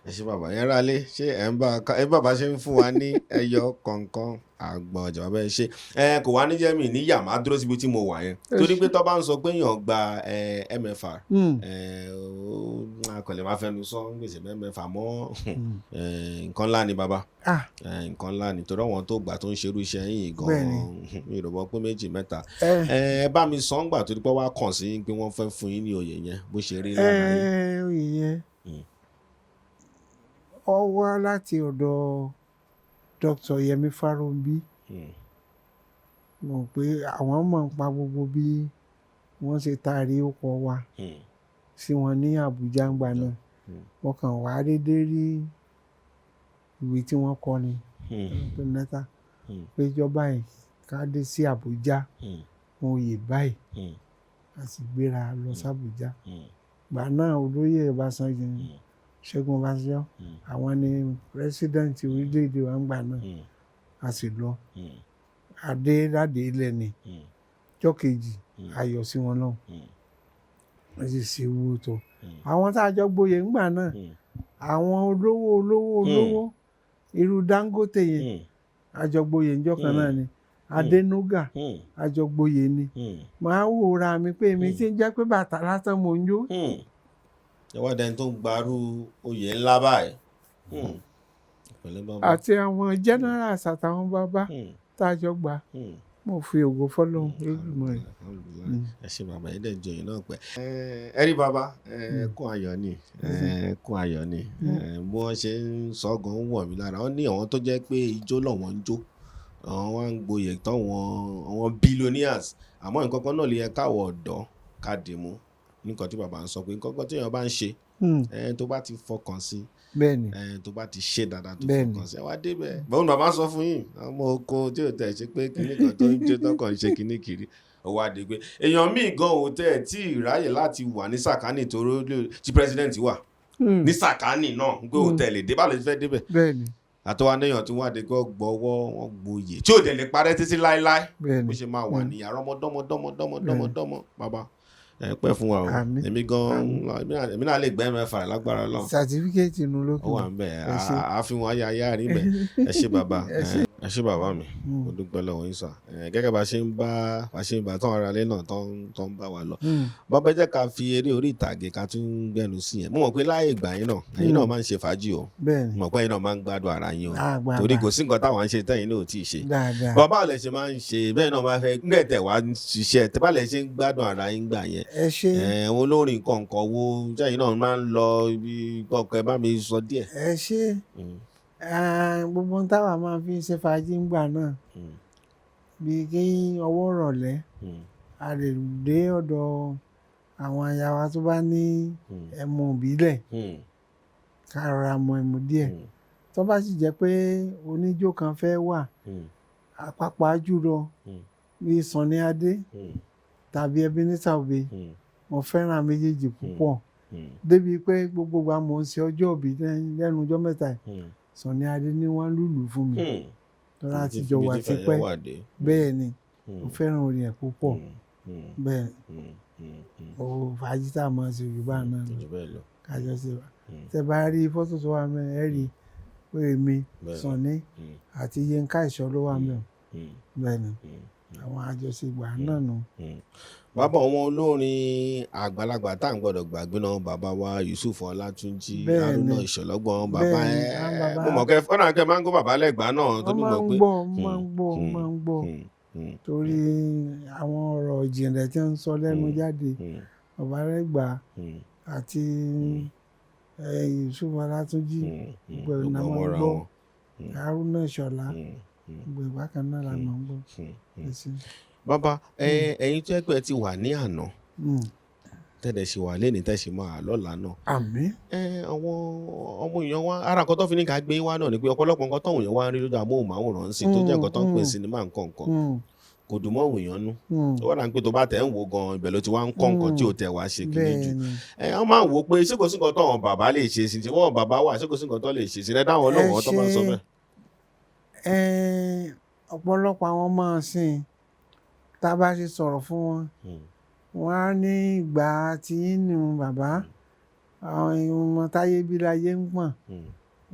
ẹ ṣe bàbá yẹn rálé ṣé ẹ bàbá ṣe ń fún wa ní ẹyọ kọ̀ọ̀kan àgbọn ọjà bàbá ẹ ṣe kò wá ní jẹ́mi ní yàmá dúró síbi tí mo wà yẹn torí pé tó bá ń sọ pé èèyàn gba MFR akọ̀lẹ̀ máa fẹnu sọ gbèsè MFR mọ́ nǹkan ńlá ni bàbá nǹkan ńlá ni torí àwọn tó gbà tó ń ṣerú iṣẹ́ yìí gan-an mi ò rò pé 2 mẹ́ta ẹ bá mi sọ ń gbà torí pé wá kàn sí pé wọ́n fẹ́ fún yín ní oyè yẹn bó ṣe rí lánàá yìí. oyè yẹn ó wá láti ọ̀dọ̀ Dr. Yemi Farounbi mọ̀ pé àwọn mọ̀ ń pa gbogbo bí wọ́n ṣe taari ọkọ̀ wa sí wọn ní Àbújá ńgbà náà wọ́n kàn wá dédé rí ìwé tí wọ́n kọ ni pé mẹ́ta pé ìjọba yìí ká dé sí Àbújá wọn oyè báyìí a sì gbéra lọ sí Àbújá gbà náà Olóyè Ọbásanjọ́ Ṣẹ́gun Ọbásanjọ́ àwọn ni president orílẹ̀-èdè wa ńgbà náà a sì lọ adé láde ilẹ̀ ni ọjọ́ kejì ayọ̀ sí wọn náà wọ́n sì ṣe owó tó àwọn tá a jọ gboyè ńgbà náà àwọn olówó irú Dangote yẹn a jọ gboyè ńjọ́ kan náà ni Adénúgà a jọ gboyè ni màá wòra mi pé èmi tí ń jẹ́ pé bàtà lásán mò ń jó. ìwádìí ẹni tó ń gbarú oyè ńlá báyìí. àti àwọn generals àtàwọn bàbá tá a jọ gbà mo fi ògo fọ́lọ́run lójúmọ́ rẹ̀. ẹ ṣe bàbá yìí dẹ̀ jọyìn náà pẹ́. ẹ rí bàbá kún ayọ̀ ni kún ayọ̀ ni bí wọ́n ṣe ń sọ gan wọ̀ mí lára wọ́n ní àwọn tó jẹ́ pé ijó lọ́wọ́ ń jó àwọn wá ń gboyè táwọn billionaires àmọ́ nǹkan kan náà lè yẹ káwọ̀ ọ̀dọ́ ká dì mú nǹkan tí bàbá ń sọ pé nǹkan kan tí èèyàn bá ń ṣe tó bá ti fọkàn sí bẹ́ẹ̀ni tó bá ti ṣe dáadáa tó fọkàn sí ẹ wá débẹ̀. bọ́n bàbá sọ fún yín ọmọ oko tí ò tẹ̀ ṣe pé kinní kan tó ń jẹ́ tọkàn ń ṣe kinní kiri ó wá dé pé èèyàn míì gan ò tẹ̀ tí ìráyè láti wà ní sàkánì tó tí president wà ní sàkánì náà pé ò tẹ̀ lè dé bá lè fẹ́ débẹ̀. bẹ́ẹ̀ni àtọwá náà tí wọ́n á dé kọ́ gbọ́wọ́ wọn gboyè tí ò dẹ̀ lè parẹ́ títí láéláé bó ṣe máa wà ní yàrá ọmọdọ́mọdọ́mọdọ́mọ bàbá pẹ́ fún wa o èmi gan èmi náà lè gbẹ́ MFR lágbára lọ. sàtífíkẹ́ẹ̀tì nu ló kù. ó wà ń bẹ̀ àfihàn ayáyá rí bẹ̀ ẹ ṣé bàbá ẹ ṣé bàbá mi mo dúpẹ́ lọ́wọ́ yín sà gẹ́gẹ́ bá ṣe ń bá tán ara lé náà tó ń bá wa lọ. bàbá jẹ́ ká fi eré orí ìtàgé ká tún gbẹ́nu sí yẹn mo mọ̀ pé láyé ìgbà yín náà ẹ̀yin náà máa ń ṣe fàájì o mo mọ̀ pé ẹ̀yin náà máa ń gbádùn ara yín o torí kò sí nǹkan táwọn ń ṣe tẹ́yin náà ò tí ì ṣe. bàbá ọ̀lẹ̀ ṣe máa ń ṣe bẹ́ẹ̀ náà máa fẹ́ gbẹ̀tẹ̀ wá ṣiṣẹ́ tẹ́ bá lẹ̀ ṣe ń gbádùn ara yín gbà yẹn ẹ ṣe olórin kọ̀ọ̀kan wo jẹ́yìn náà máa ń lọ ibi kọ̀ọ̀kan ẹ bá mi sọ díẹ̀. ẹ ṣe gbogbo táwa máa fi ṣe fàájì ńgbà náà bíi kí ọwọ́ rọ̀lẹ́ a lè dé ọ̀dọ̀ àwọn aya wa tó bá ní ẹmu ìbílẹ̀ ká rọra mọ ẹmu díẹ̀ tó bá sì jẹ́ pé oníjó kan fẹ́ wà àpapọ̀ jùlọ bíi Sunny Adé tàbí Ebenezer Obey mo fẹ́ràn méjèèjì púpọ̀ débi pé gbogbo wa mò ń ṣe ọjọ́ òbí lẹ́nu ọjọ́ mẹ́ta Sunny Adé ni wọ́n lùlù fún mi tọ́lá ti jọ wà tipẹ́ bẹ́ẹ̀ ni mo fẹ́ràn orin ẹ̀ púpọ̀ bẹ́ẹ̀ o fàájì tá a máa ṣe Yorùbá náà lọ kájọ ṣe wa tẹ bá rí fọ́tò tó wà mẹ́rin ẹ̀ rí pé èmi Sunny àti Yínká Ìṣọ́ ló wà mẹ́rin bẹ́ẹ̀ ni. àwọn àjọṣegbà náà nù. Bàbá àwọn olórin àgbàlagbà tá à ń gbọ́dọ̀ gbàgbé náà bàbá wa Yusuf Ọlátúnjí Haruna Ìṣọ̀lọ́gbọ̀n bàbá mo mọ̀ kẹ́ fọ́nà kẹ́ máa ń gbọ́ bàbá lẹ́gbàá náà tó dùn mọ́ pé máa ń gbọ́ torí àwọn ọ̀rọ̀ ìjìnlẹ̀ tí ń sọ lẹ́nu jáde bàbá lẹ́gbàá àti Yusuf Ọlátúnjí gbogbo ìná máa ń gbọ́ Haruna Ìṣọ̀lá gbogbo ìbákan náà la máa ń gbọ́. Bàbá ẹ̀yin tó ẹgbẹ́ ti wà ní àná tẹ́lẹ̀ ṣe wà lẹ́ni tẹ́ ṣe máa lọ́la náà. Àmín. Àwọn ọmọ èèyàn wa ara nǹkan tó fi ní ká gbé wá náà ni pé ọ̀pọ̀lọpọ̀ nǹkan táwọn èèyàn wá ń rí lójú amóhùnmáwòrán sí tó jẹ́ nǹkan tó ń pè sinimá nǹkan kò dùn mọ́ èèyàn nú. ó wà láǹpẹ́ tó bá tẹ̀ ń wo gan ibẹ̀ ló ti wá ń kọ́ nǹkan tí ò tẹ̀ wá ṣe kìíní jù. wọ́n máa ń wò ó pé ṣé kò sí nǹkan táwọn bàbá lè ṣe sí tí wọ́n bàbá wà ṣé kò sí nǹkan tó lè ṣe sí rẹ dáwọn lọ́wọ́ tó máa ń sọ bẹ́ẹ̀. ọ̀pọ̀lọpọ̀ àwọn máa sìn tá a bá ṣe sọ̀rọ̀ fún wọn wọ́n á ní ìgbà tí nínú bàbá àwọn ọmọ táyé bí láyé ń pọ̀n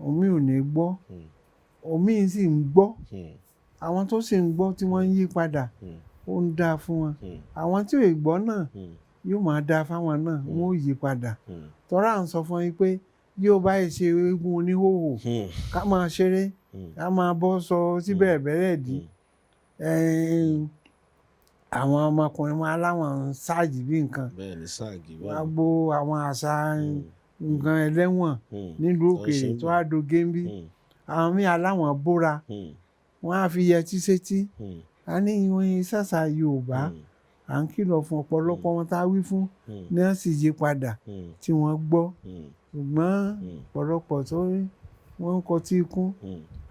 omi ò ní gbọ́ omi sì ń gbọ́ àwọn tó sì ń gbọ́ tí wọ́n ń yí padà ó ń dáa fún wọn àwọn tí ò gbọ́ náà yóò máa dáa fáwọn náà wọ́n ò yí padà tọ́ra à ń sọ fún yín pé yóò bá ṣe eégún oníhòòhò ká máa ṣeré ká máa bọ́ sọ síbẹ̀ bẹ̀rẹ̀ dì àwọn ọmọkùnrin wọn aláwọn ṣáàjì bí nǹkan wá gbó àwọn àṣà nǹkan ẹlẹ́wọ̀n nílùú òkèèrè tó wá do géńbí àwọn míì aláwọn bóra wọn á fi yẹtí sétí a ní ìwọ̀n ṣàṣà Yorùbá à ń kìlọ̀ fún ọ̀pọ̀lọpọ̀ wọn tá a wí fún ní wọ́n sì yí padà tí wọ́n gbọ́ ṣùgbọ́n ọ̀pọ̀lọpọ̀ tó wọ́n ń kọtí ikún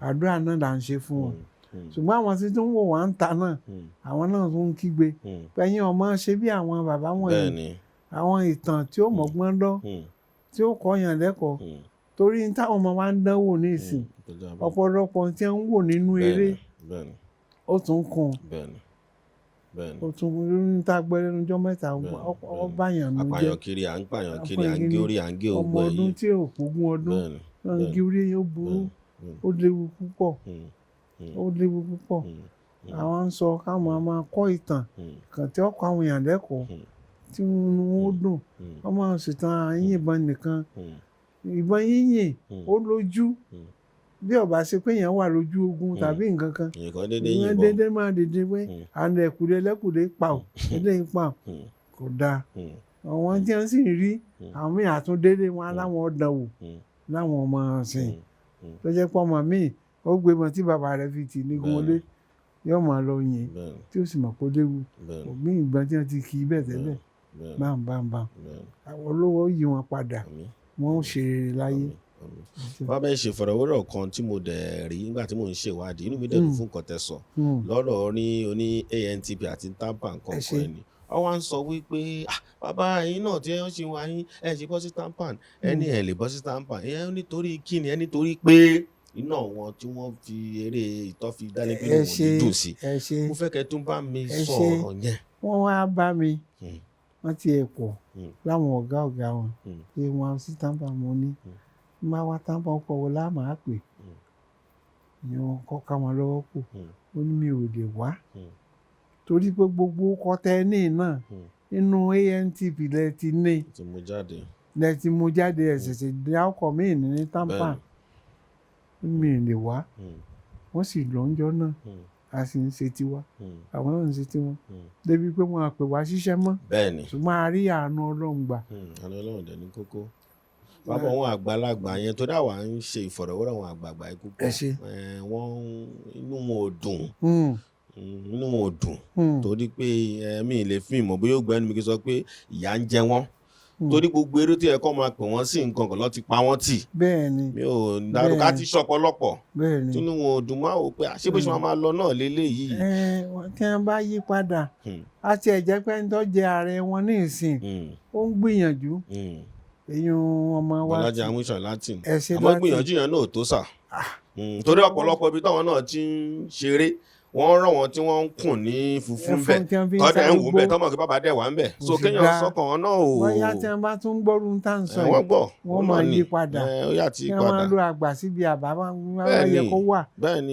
àdúrà náà là ń ṣe fún wọn ṣùgbọ́n àwọn tí tó ń wò wá ń ta náà àwọn náà tó ń kígbe pẹ̀yìn ọmọ ṣe bí àwọn bàbá wọ̀nyí àwọn ìtàn tí ó mọ̀gbọ́n lọ tí ó kọ́yàn lẹ́kọ̀ọ́ torí táwọn ọmọ wa ń dánwò ní ìsìn ọ̀pọ̀lọpọ̀ tí wọ́n ń wò nínú eré ó tún kún ó tún ní tá a gbọ́ lẹ́nu ọjọ́ mẹ́ta ọ báyàn ló jẹ́ apààyàn kiri à ń pààyàn kiri à ń gé orí à ń gé ògbó ọmọ ọdún tí ò pógún ọdún à ń gé orí yóò burú ó léwu púpọ̀ àwọn ń sọ káwọn máa kọ́ ìtàn kàn tí ó kọ́ àwọn èèyàn lẹ́kọ̀ọ́ tí wọ́n ó dùn wọ́n máa ṣètàn àyìnbọn nìkan ìbọn yíyìn ó lójú bí ọba ṣe pé èèyàn wà lójú ogun tàbí nǹkan kan ìyẹn dédé máa dédé pé àna ẹ̀kúlé pa ò eléyìí pa ò kò dáa àwọn tí wọ́n sì rí àwọn míì àtúndélé wọn aláwọn ọ̀dàn wò láwọn ọmọ ọ̀sìn tó jẹ́ pọ́ ọmọ míì ó gbé mọ tí bàbá rẹ̀ fi tì nígun olé yóò máa lọ yìn tí ó sì mọ̀ pé ó léwu òmí ìgbà tí wọ́n ti kì í bẹ̀ tẹ́lẹ̀ bámbámbám àwọn olówó yí wọn padà wọ́n ó ṣe rere láyé. wọ́n bẹ́ẹ̀ ṣe ìfọ̀rọ̀wérọ̀ kan tí mo dẹ̀ rí nígbà tí mò ń ṣèwádìí inú mi dẹ̀ dùn fún nǹkan tẹ́ sọ lọ́rọ̀ ní oní ANTP àti tampan kankan ẹni wọ́n wá ń sọ wípé bàbá ẹ̀yin náà tí wọ́n ṣe wá yín ẹ̀ ṣe bọ́ sí tampan ẹni ẹ̀ lè bọ́ sí tampan ẹ̀ nítorí kíni ẹ̀ nítorí pé iná wọn tí wọ́n fi eré ìtọ́ fi dálé pé wọ́n ní dùn sí mo fẹ́ kẹ́ tún bá mi sọ ọ̀rọ̀ yẹn. wọ́n wá bá mi wọ́n ti ẹ̀ pọ̀ láwọn ọ̀gá wọn pé wọ́n sí tampan mo ní máa wá tampan ọkọ̀ wo láàmú àpè ni wọ́n kọ́ ká wọn lọ́wọ́ kù ó ní mi ò lè wá torí pé gbogbo kọ́tẹ́ ní náà nínú ANTP lẹ ti ní lẹ ti mú jáde ẹ̀ ṣẹ̀ṣẹ̀ dá ọkọ̀ míì ní tampan mi lè wá wọ́n sì lọ́njọ́ náà a sì ń ṣe tiwa àwọn náà ń ṣe tiwọn débi pé wọ́n á pè wá ṣiṣẹ́ mọ́ ṣùgbọ́n a rí àánú Ọlọ́run gbà. àánú Ọlọ́run dẹ̀ ní kókó bàbá àwọn àgbàlagbà yẹn tó dá wà ń ṣe ìfọ̀rọ̀wérọ̀ àwọn àgbààgbà ikú pọ̀ wọ́n inú wọn ò dùn torí pé mi lè fi ìmọ̀ bóyá ó gbẹ́nu mi kí sọ pé ìyà ń jẹ wọ́n torí gbogbo eré tí ẹ kọ́ máa pè wọ́n sí nǹkan kan lọ́ ti pa wọ́n tì. bẹ́ẹ̀ni mi ò dárúkọ àti ṣọ̀pọ̀lọpọ̀ tínú wọn ò dùn máa wò pé ṣé bó ṣe máa lọ náà lélẹ́yìí. tí wọ́n bá yí padà á ti ẹ̀ jẹ́ pé ń tọ́jú ààrẹ wọn ní ìsìn ó ń gbìyànjú èyàn ọmọ wa Bọ́lájí Amúṣàn Latin àmọ́ gbìyànjú yẹn náà tó sà torí ọ̀pọ̀lọpọ̀ ibi táwọn náà ti ń ṣeré wọ́n rán wọn tí wọ́n ń kùn ní funfun bẹ̀ tọ́jà ń wù bẹ̀ tọ́mọ̀ kí bàbá dẹ̀ wà ń bẹ̀ so kéèyàn sọ́kàn wọn náà o. bóyá tí wọ́n bá tún gbọ́rú tá à ń sọ yìí wọ́n máa yí padà kí wọ́n máa lo àgbà síbi àbá yẹ kó wà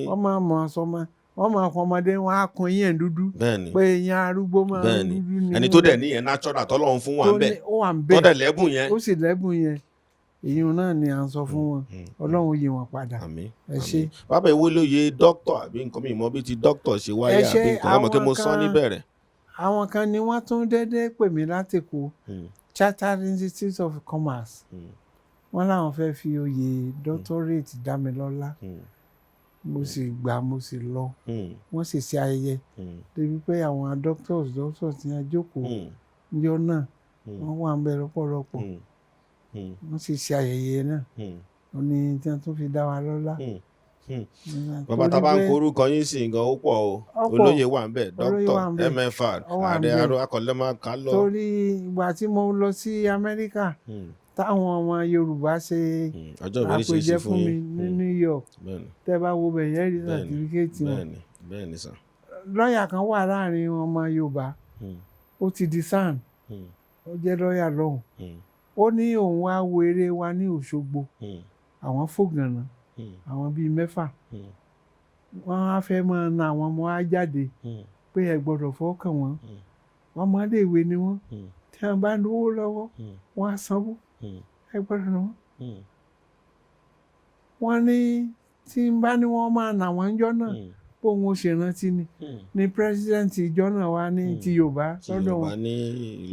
wọ́n máa mọ̀ ọ́ sọmọ wọ́n máa kọ ọmọdé wọn á kun eyín ẹ̀ dúdú pé eyín arúgbó máa ń dúdú ni ẹni tó dẹ̀ níyẹn natural tọ́lọ́run fún wa ń bẹ̀ tó dẹ̀ lẹ́bùn yẹn ó sì lẹ́bùn yẹn èyí náà ni à ń sọ fún wọn Ọlọ́run yí wọn padà ẹ ṣé. bàbá ìwé lóye dókítà àbí nǹkan mi mọ bí ti dókítà ṣe wáyé àbí nǹkan ọmọ kí mo sọ níbẹ̀rẹ̀. àwọn kan ni wọ́n tún déédéé pè mí láti kó Chartered Institute of Commerce wọ́n láwọn fẹ́ fi oyè doctorate dá mi lọ́lá mo sì gbà mo sì lọ wọ́n sì ṣe ayẹyẹ débi pé àwọn doctors tí wọ́n jókòó níjọ́ náà wọ́n wà ń bẹ lọ́pọ̀lọpọ̀ wọ́n sì ṣe ayẹyẹ náà wọ́n ní tí wọ́n tún fi dá wa lọ́lá. bàbá tá a bá ń korúkọ yín sí nǹkan ó pọ̀ o olóyè wà ń bẹ dókítà mfr ààrẹ aró akọ̀lẹ́mọ̀ ká lọ. torí ìgbà tí mo lọ sí Amẹ́ríkà táwọn ọmọ Yorùbá ṣe àpèjẹ fún mi ní New York tẹ́ bá wo bẹ̀yẹ́ rí sàtífíkẹ́ẹ̀tì wọn lọ́ọ̀yà kan wà láàrin ọmọ Yorùbá ó ti di SAN ó jẹ́ lọ́ọ̀yà lọ́hùn ó ní òun á wo eré wa ní Òṣogbo àwọn fògànà àwọn bíi 6 wọ́n á fẹ́ máa na àwọn ọmọ á jáde pé ẹ gbọ́dọ̀ fọ́kàn wọn ọmọléèwé ni wọ́n tí wọ́n bá lówó lọ́wọ́ wọ́n á sanwó ẹ gbọ́dọ̀ náà wọ́n ní tí n bá ní wọ́n máa nà wọ́n jọ́ náà bóun ó ṣe rántí ni president ìjọ náà wá ní ti Yorùbá lọ́dọ̀ wọn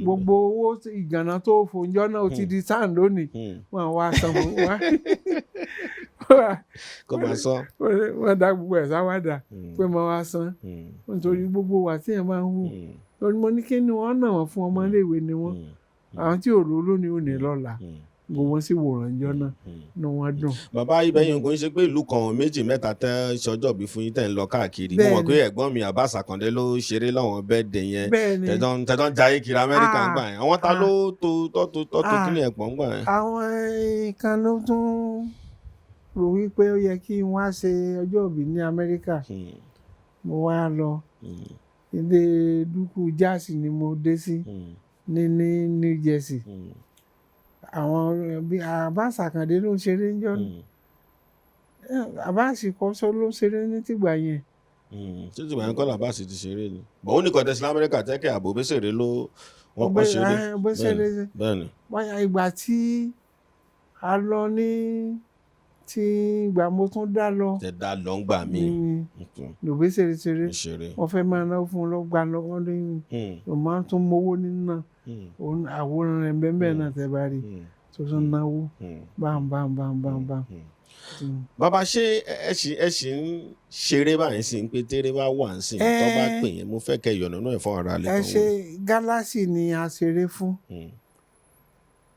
gbogbo owó ìgànnà tó fòǹjọ́ náà ó ti di SAN lónìí wọ́n wá sanwó wá kò máa sọ wọ́n dá gbogbo ẹ̀ sáwádà pé mo wá san nítorí gbogbo wa tí ẹ̀ máa ń hù lórí mo ní kí ni wọ́n nà wọ́n fún ọmọléèwé ni wọ́n àwọn tí ò lóló ni ò ní lọ́la gbogbo wọn sì wòran jọ náà ni wọ́n dùn. bàbá ibẹ̀yìn kò ń ṣe pé ìlú kan 2 mẹ́ta tẹ́ ṣọjọ́ bí fún yín tẹ̀ ń lọ káàkiri mo mọ̀ pé ẹ̀gbọ́n mi Abbas Akande ló ṣeré lọ́wọ́n birthday yẹn tẹ̀dán jayé kiri Amẹ́ríkà ń gbà yẹn àwọn ta ló tó kílẹ̀ ẹ̀pọ̀ ń gbà yẹn. àwọn kan ló tún rò wípé ó yẹ kí n wá ṣe ọjọ́ ìbí ní Amẹ́ríkà mo wá lọ ilé dúkú jáàsì ni mo dé sí ní New Jersey àwọn bí Abbas Akande ló ń ṣeré ń jọ Abbas kọ́sọ́ ló ń ṣeré ní tìgbà yẹn. títí ìgbà yẹn kọ́ Abbas ti ṣeré ni bọ̀ ó ní kọ́tẹ́sí lamẹ́ríkà tẹ́kẹ̀ àbò bẹ́sẹ̀rẹ̀ ló wọ́n kọ́ ṣeré bẹ́ẹ̀ ni. ìgbà tí a lọ ní tí ìgbà mo tún dá lọ. tẹ dá lọ ń gbà mí. lòbí ṣeré wọ́n fẹ́ máa náwó fún un lọ́gbà lọ́wọ́ lẹ́yìn o máa tún mowó nínú àwòrán rẹ̀ bẹ́ẹ̀ náà tẹ́ bá rí tó tún náwó bámbámbámbámbám. bàbá ṣé ẹ ṣì ń ṣeré báyìí sí pé tẹ́rẹ́ bá wà ń sìn tó bá pè yẹn mo fẹ́ kẹ́ yọ̀nà náà fún ara lè kàn wọ́n. ẹ ṣe gálásì ni a ṣeré fún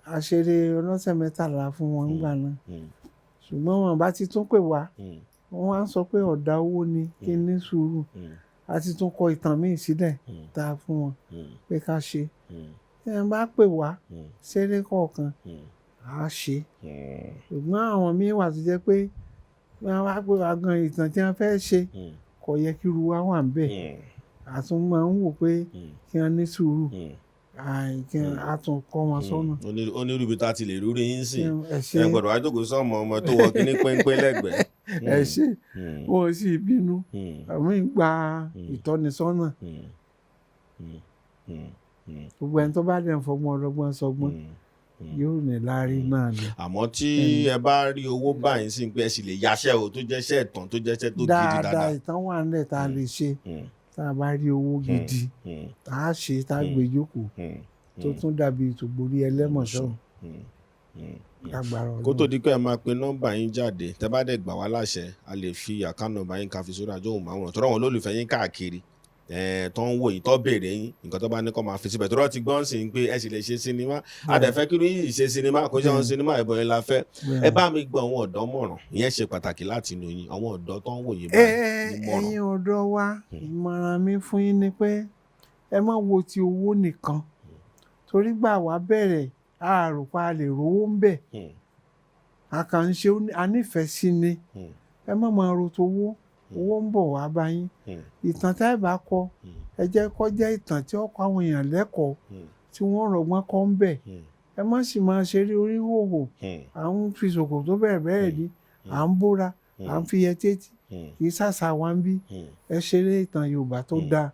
a ṣeré ọlọ́sẹ̀ 13 fún wọn nígbà náà ṣùgbọ́n wọn bá ti tún pè wá wọ́n wá ń sọ pé ọ̀dà owó ni kí n ní sùúrù a ti tún kọ ìtàn míì sílẹ̀ tá a fún wọn pé ká ṣe tí wọ́n bá pè wá ṣeré kọ̀ọ̀kan á ṣe ṣùgbọ́n àwọn míì wà tó jẹ́ pé wọ́n wá pè wá gan ìtàn tí wọ́n fẹ́ ṣe kò yẹ kí irú wa wà ń bẹ̀ a tún máa ń wò pé kí wọ́n ní sùúrù a tún kọ́ wọn sọ́nà. onírúbi tá a ti lè rúrí yín sí ẹ gbọ́dọ̀ wá jókòó sọ́mọ ọmọ tó wọ kíní pẹ́ńpẹ́ lẹ́gbẹ̀ẹ́. ẹ ṣe wọn ò sì bínú àwọn ìgbà ìtọ́nisọ́nà gbogbo ẹni tó bá dẹ̀ ń fọgbọ́n ọlọ́gbọ́n sọgbọ́n yóò ní láárí náà ni. àmọ́ tí ẹ bá rí owó báyìí sí pé ẹ sì lè yaṣẹ́ o tó jẹ́ṣẹ́ ìtàn tó jẹ́ṣẹ́ tó gidi dáadáa. dáadáa ìtàn wà nílẹ̀ tá a lè ṣe tá a bá rí owó gidi tá a ṣe tá a gbé jókòó tó tún dàbí Ogbori Elemosho agbára Ọlọ́run. kó tó di pé ẹ máa pe nọ́mbà yín jáde tẹ́ bá dẹ̀ gbà wá láṣẹ a lè fi àkáǹtì nọ́mbà yín ká fi sórí àjọ òmùmáwòrán tọ́rọ̀ wọn olólùfẹ́ yín káàkiri tó ń wò yín tó béèrè yín nǹkan tó bá ní kó máa fi síbẹ̀ tọ́rọ̀ ti gbọ́n sí pé ẹ sì lè ṣe sinimá àdẹ̀fẹ́ kí ló yìí ṣe sinimá kó ṣe àwọn sinimá ẹ̀bọ̀n yẹn la fẹ́ ẹ bá mi gbọ́ àwọn ọ̀dọ́ mọ̀ràn ìyẹn ṣe pàtàkì láti inú yín àwọn ọ̀dọ́ tó ń wò yín báyìí mọ̀ràn. ẹ̀yin ọ̀dọ́ wa ìmọ̀ràn mi fún yín ni pé ẹ má wo ti owó nìkan torí gbà wá bẹ̀rẹ̀ àròpá lè rówó ń bẹ̀ àkànṣe anífẹ̀ẹ́ sí ni ẹ má máa ro towó owó ń bọ̀ wá bá yín ìtàn tá ẹ bá kọ ẹ jẹ́ kó jẹ́ ìtàn tí ó kọ́ àwọn èèyàn lẹ́kọ̀ọ́ tí wọ́n rọgbọ́n kọ́ ń bẹ̀ ẹ má sì máa ṣeré orí hòhò à ń fi ṣòkòtò bẹ̀rẹ̀ bẹ́ẹ̀ ni à ń bóra à ń fi yẹtí etí kì í ṣàṣà wa ń bí ẹ ṣeré ìtàn Yorùbá tó dáa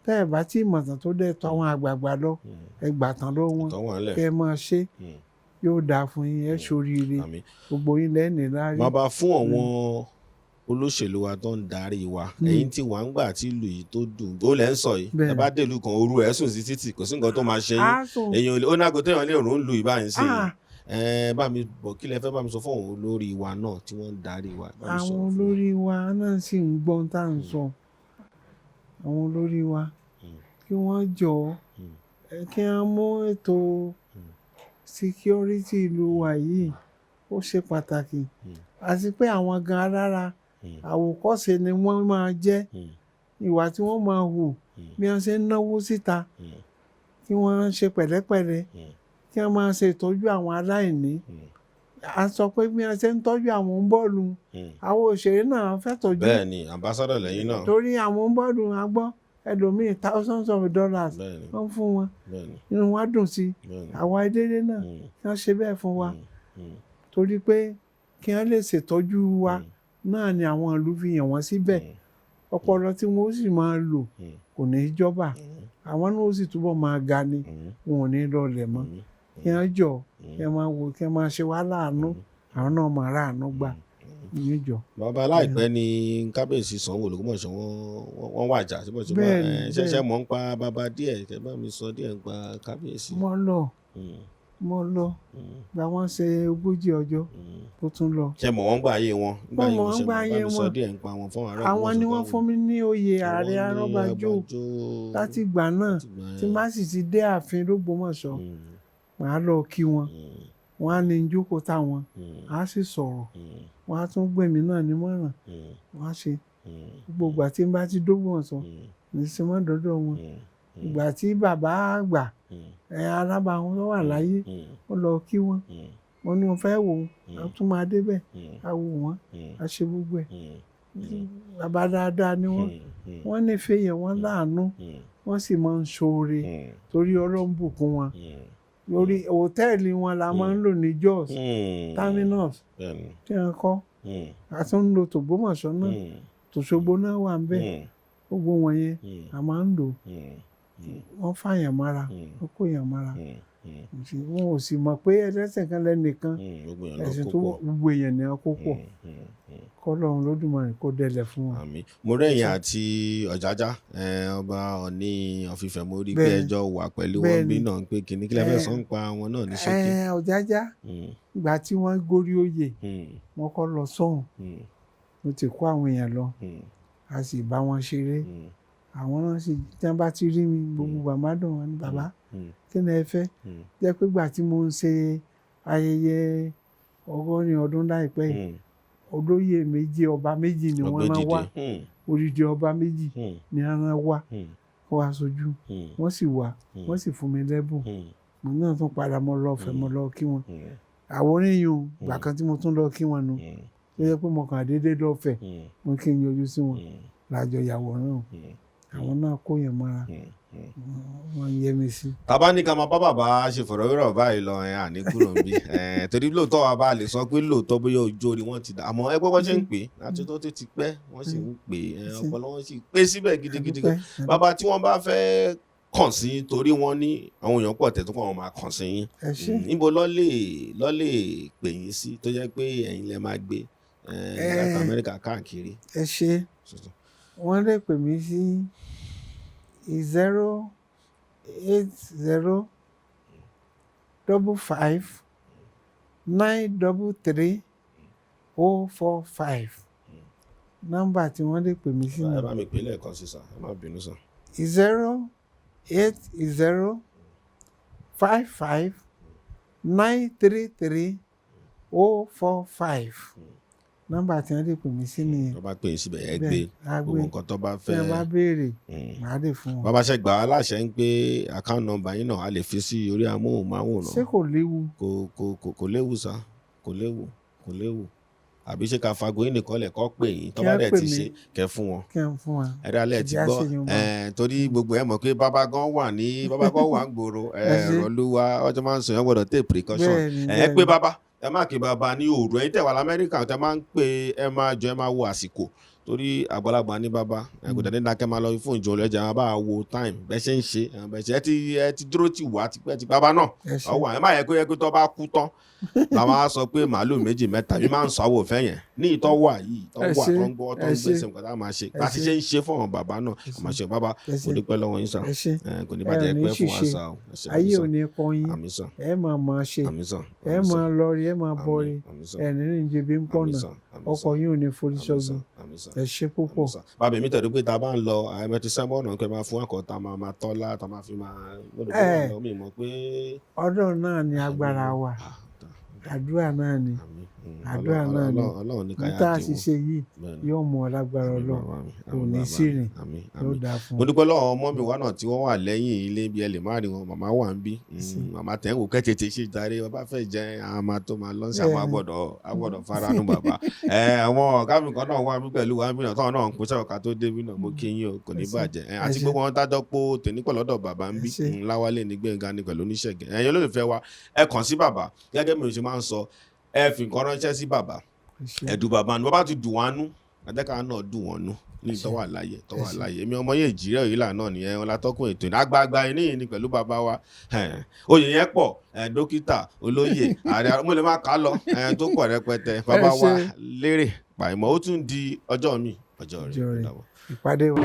tẹ́ ẹ bá tí ìmọ̀tàn tó dẹ̀ tọ́ àwọn àgbààgbà lọ ẹ gbàtàn lọ wọn kẹ́ ẹ máa ṣe yóò dáa fún yín ẹ ṣoríire gbogbo yín lẹ́ẹ̀ni láàrin. bàbá fún àwọn olóṣèlú wa tó ń darí wa ẹ̀yin tí wàá ń gbà tí ìlú yìí tó dùn ó lẹ́ ń sọ yìí ẹ bá dèlú kan òru ẹ̀ sùn sí títì kò sí nǹkan tó máa ṣe yín èèyàn ó nágo téèyàn lè rún lu ìbáyìí sí i bá mi bọ̀ kí lẹ fẹ́ bá mi sọ fún àwọn olórí wa náà tí wọ́n ń darí wa. àwọn olórí wa náà sì ń gbọ́n tá à ń sọ àwọn olórí wa kí wọ́n jọ̀ọ́ kí wọ́n mú ètò security ìlú wa yìí ó ṣe pàtàkì àti pé àwọn gan alára àwòkọ́ṣe ni wọ́n máa jẹ́ ìwà tí wọ́n máa hù bí wọ́n ṣe ń náwó síta kí wọ́n ṣe pẹ̀lẹ́pẹ̀lẹ́ kí wọ́n máa ṣe ìtọ́jú àwọn aláìní a sọ pé bí wọ́n ṣe ń tọ́jú àwọn bọ́ọ̀lù àwọn òṣèré náà fẹ́ tọ́jú. bẹ́ẹ̀ ni ambassador lẹ́yìn náà. torí àwọn bọ́ọ̀lù a gbọ́ ẹlòmíì thousands of dollars wọ́n fún wọn inú wa dùn sí àwa ìdílé náà kí wọ́n ṣe bẹ́ẹ̀ fún wa torí pé kí wọ́n lè ṣètọ́jú wa náà ni àwọn ìlú fi yàn wọ́n síbẹ̀ ọpọlọ tí wọ́n sì máa lò kò ní í jọba àwọn náà ó sì túbọ̀ máa ga ni wọn ò ní lọlẹ̀ mọ́ kí wọ́n jọ kí wọ́n máa wò kí wọ́n máa ṣe wá láàánú àwọn náà máa ráàánú gbà níjọ. bàbá láìpẹ́ ni kábíyèsí Sanwó Ológúnmọ̀ṣọ́ wọ́n wàjà síbọ̀ ṣẹ̀ṣẹ̀ mọ̀ ń pa bàbá díẹ̀ kẹ́ bá mi sọ díẹ̀ ń pa kábíyèsí. mo lọ gba wọn ṣe 40 ọjọ́ tó tún lọ. ṣe mọ̀ wọ́n gbà ayé wọn gbà ayé wọn sọ díẹ̀ ń pa wọn fún ààrẹ. àwọn ni wọ́n fún mi ní oyè ààrẹ arọ́bàjò láti ìgbà náà tí má sì ti dé ààfin l'Ógbómọ̀ṣọ́ màá lọ kí wọn wọn á ní jókòó táwọn á sì sọ̀rọ̀ wọn á tún gbẹ̀mí náà nímọ̀ràn wọn á ṣe gbogbo ìgbà tí n bá ti d'Ógbómọ̀ṣọ́ ní sinmọ́ dọ́dọ̀ wọn ìgbà tí bàbá àgbà alábàáwọn tó wà láyé wọ́n lọ kí wọn wọ́n ní wọ́n fẹ́ wò ó tún máa débẹ̀ á wò wọ́n á ṣe gbogbo ẹ̀ bàbá dáadáa ni wọ́n nífẹ̀ẹ́ yẹn wọ́n láàánú wọ́n sì máa ń ṣoore torí Ọlọ́run bùkún wọn lórí hòtẹ́ẹ̀lì wọn la máa ń lò ní Jos terminus tí wọ́n kọ́ a tún ń lo t'Ògbómọ̀ṣọ́ náà t'Òṣogbo náà wà ń bẹ̀ gbogbo wọn yẹn a máa ń lò wọ́n fàyàn mára wọ́n kó yàn mára wọn ò sì mọ̀ pé ẹlẹ́sìn kan lẹ́nìkan ẹ̀sìn tó gbogbo èèyàn ni wọ́n kó pọ̀ kọ́lọ́run lódùmarè kó dẹlẹ̀ fún wọn. àmín. mo rẹ́yìn àti Ọ̀jájá ọba Ọọ̀ni of Ifẹ̀ mo rí pé ẹjọ́ wà pẹ̀lú wọn bí náà pé kìnní kílẹ̀ fẹ́ sọ ń pa wọn náà ní ṣókí. Ọ̀jájá ìgbà tí wọ́n gorí oyè wọ́n kọ́ lọ sọ́hùn mo ti kó àwọn èèyàn lọ a sì bá wọn ṣeré àwọn náà sì tí wọ́n bá ti rí mi gbogbo bàbá dùn wọn ní bàbá kí ni ẹ fẹ́ jẹ́ pé ìgbà tí mo ń ṣe ayẹyẹ 100 ọdún láìpẹ́ yìí olóyè méjì ọba méjì ni wọ́n rán wá odidi ọba méjì ni wọ́n rán wá kó wá sojú wọ́n sì wá wọ́n sì fún mi lẹ́bùn mo náà tún padà mo lọ kí wọn àwọn oníyùn ìgbà kan tí mo tún lọ kí wọn nu tó yẹ pé mo kàn déédéé lọ́fẹ̀ẹ́ mo kí n yọjú sí wọn lájọ yàwòrán àwọn náà kó yẹn mọ́ra wọ́n yẹ mi sí. tàbá ní ká máa bá bàbá ṣe fọ̀rọ̀wérọ̀ báyìí lọ àní kúrò ń bí torí lóòótọ́ wa bá lè sọ pé lóòótọ́ bóyá ojú orí wọn ti dà àmọ́ ẹgbẹ́ wọn ṣe ń pè láti tó ti pẹ́ wọ́n sì ń pè ọpọlọ wọn sì pé síbẹ̀ gidigidi gan bàbá tí wọ́n bá fẹ́ kàn sí torí wọ́n ní àwọn èèyàn pọ̀ tẹ̀tún kọ́ wọn máa kàn sí yín níbo lọ́lẹ̀ pè yín sí tó jẹ́ pé ẹ̀yin lẹ máa gbé láti Amẹ́ríkà káàkiri. ẹ ṣe wọ́n lè pè mí sí 08055933045 nọ́mbà tí wọ́n lè pè mí sí ni. ẹ bá mi pè lẹ́ẹ̀kan sí sà ẹ má bínú sà. 08055933045 nọ́mbà tí wọ́n lè pè mí sí nìyẹn. tó bá pè é síbẹ̀ ẹ gbé gbogbo nǹkan tó bá fẹ́. tí wọ́n bá béèrè màá lè fún wọn. bàbá ṣe gbà á láṣẹ ń pé account number yín náà a lè fi sí orí amóhùnmáwòrán. ṣé kò léwu. kò léwu sá kò léwu àbí ṣé ká fago yín nìkan lẹ̀ kọ́ pè yín tó bá dẹ̀ ti ṣe kẹ́ fún wọn. ẹ̀rọ alẹ́ ti gbọ́ torí gbogbo ẹ̀ mọ̀ pé bàbá gan wà ń gbòòrò ọ̀rọ̀lúwa ọjọ́ máa ń sọ yẹn gbọ́dọ̀ take precaution ẹ pé bàbá ẹ ẹ má kí bàbá ní òru. Ẹ̀yin tẹ́ wà l'Amẹ́ríkà tẹ́ máa ń pè ẹ máa jọ ẹ máa wo àsìkò torí àgbàlagbà ní bàbá kò dẹ̀ ní dákẹ́ máa lọ fún ìjọ ọlọ́jà máa bá wo time bẹ́ẹ̀ ṣe ń ṣe bẹ́ẹ̀ ṣe ẹ ti dúró tì wá tipẹ́ ti bàbá náà ọwọ́ ẹ má yẹ kó tó bá kú tán làwọn á sọ pé màálù méjì mẹ́ta bí máa ń sọ àwò fẹ́ yẹn ní ìtọ́wà yìí tọ́wà tó ń gbọ́ tó ń gbèsè nǹkan tá a máa ṣe bá a ti ṣe ń ṣe fún àwọn bàbá náà àmọ́ ṣe bàbá kò ní pẹ́ lọ́wọ́ yín sà kò ní bàjẹ́ pẹ́ fún wa sà o. ayé ò ní kọ́ yín ẹ máa ṣe ẹ máa lọrí ẹ máa bọrí ẹ nínú ìjẹbi ń pọ̀nà ọkọ̀ yín ò ní forí sọ́gun ẹ ṣe púpọ̀. bàbá mi tẹ̀lé pé tá a bá ń lọ àìmọ̀tí sẹ́mọ̀nà kẹ́ máa fún àkọ́tà máa tọ́lá tá a máa fi máa ọdún náà ni agbára wà àdúrà náà ni níta àṣìṣe yìí yóò mú ọ lágbára Ọlọ́run kò ní sí rìn ló dáa fún. mo dúpẹ́ lọ́wọ́ ọmọ mi wá náà tí wọ́n wà lẹ́yìn ilé bí ẹ lè má rí wọn màmá wà ń bí màmá tẹ̀ ń wò kẹ́tẹ̀tẹ̀ ṣe ìdarí ọba fẹ́ jẹ́ àwọn máa tó máa lọ́sí àwọn agbọ́dọ̀ faranu bàbá. àwọn ọ̀gá mi kan náà wà mí pẹ̀lú wa náà táwọn náà ń pèsè ọ̀ka tó débí náà mo kí yín o kò ní bàjẹ́ àti gbogbo wọn dájọ́ pé tèmi pẹ̀lú ọ̀dọ̀ bàbá ń bí láwálé ní Gbénga ní pẹ̀lú oníṣègùn ẹ̀yin olólùfẹ́ wa ẹ kàn sí bàbá gẹ́gẹ́ bí mo ṣe máa ń sọ ẹ fi nǹkan ránṣẹ́ sí bàbá ẹ̀dùn bàbá ni bàbá ti dùn wá nú àjẹká náà dùn wọ́n nú ní tọ́wà láyé èmi ọmọ yẹn Nàìjíríà òyìnlá náà nìyẹn wọn látọ́kùn ètò ní àgbààgbà ẹni yìí ni pẹ̀lú bàbá wa oyè yẹn pọ̀ dókítà olóyè ààrẹ mo lè má kà á lọ tó pọ̀ rẹpẹtẹ bàbá wa Lere Paimo ó tún di ọjọ́ mi ọjọ́ rẹ̀ ìpàdé wa.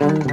Thank you.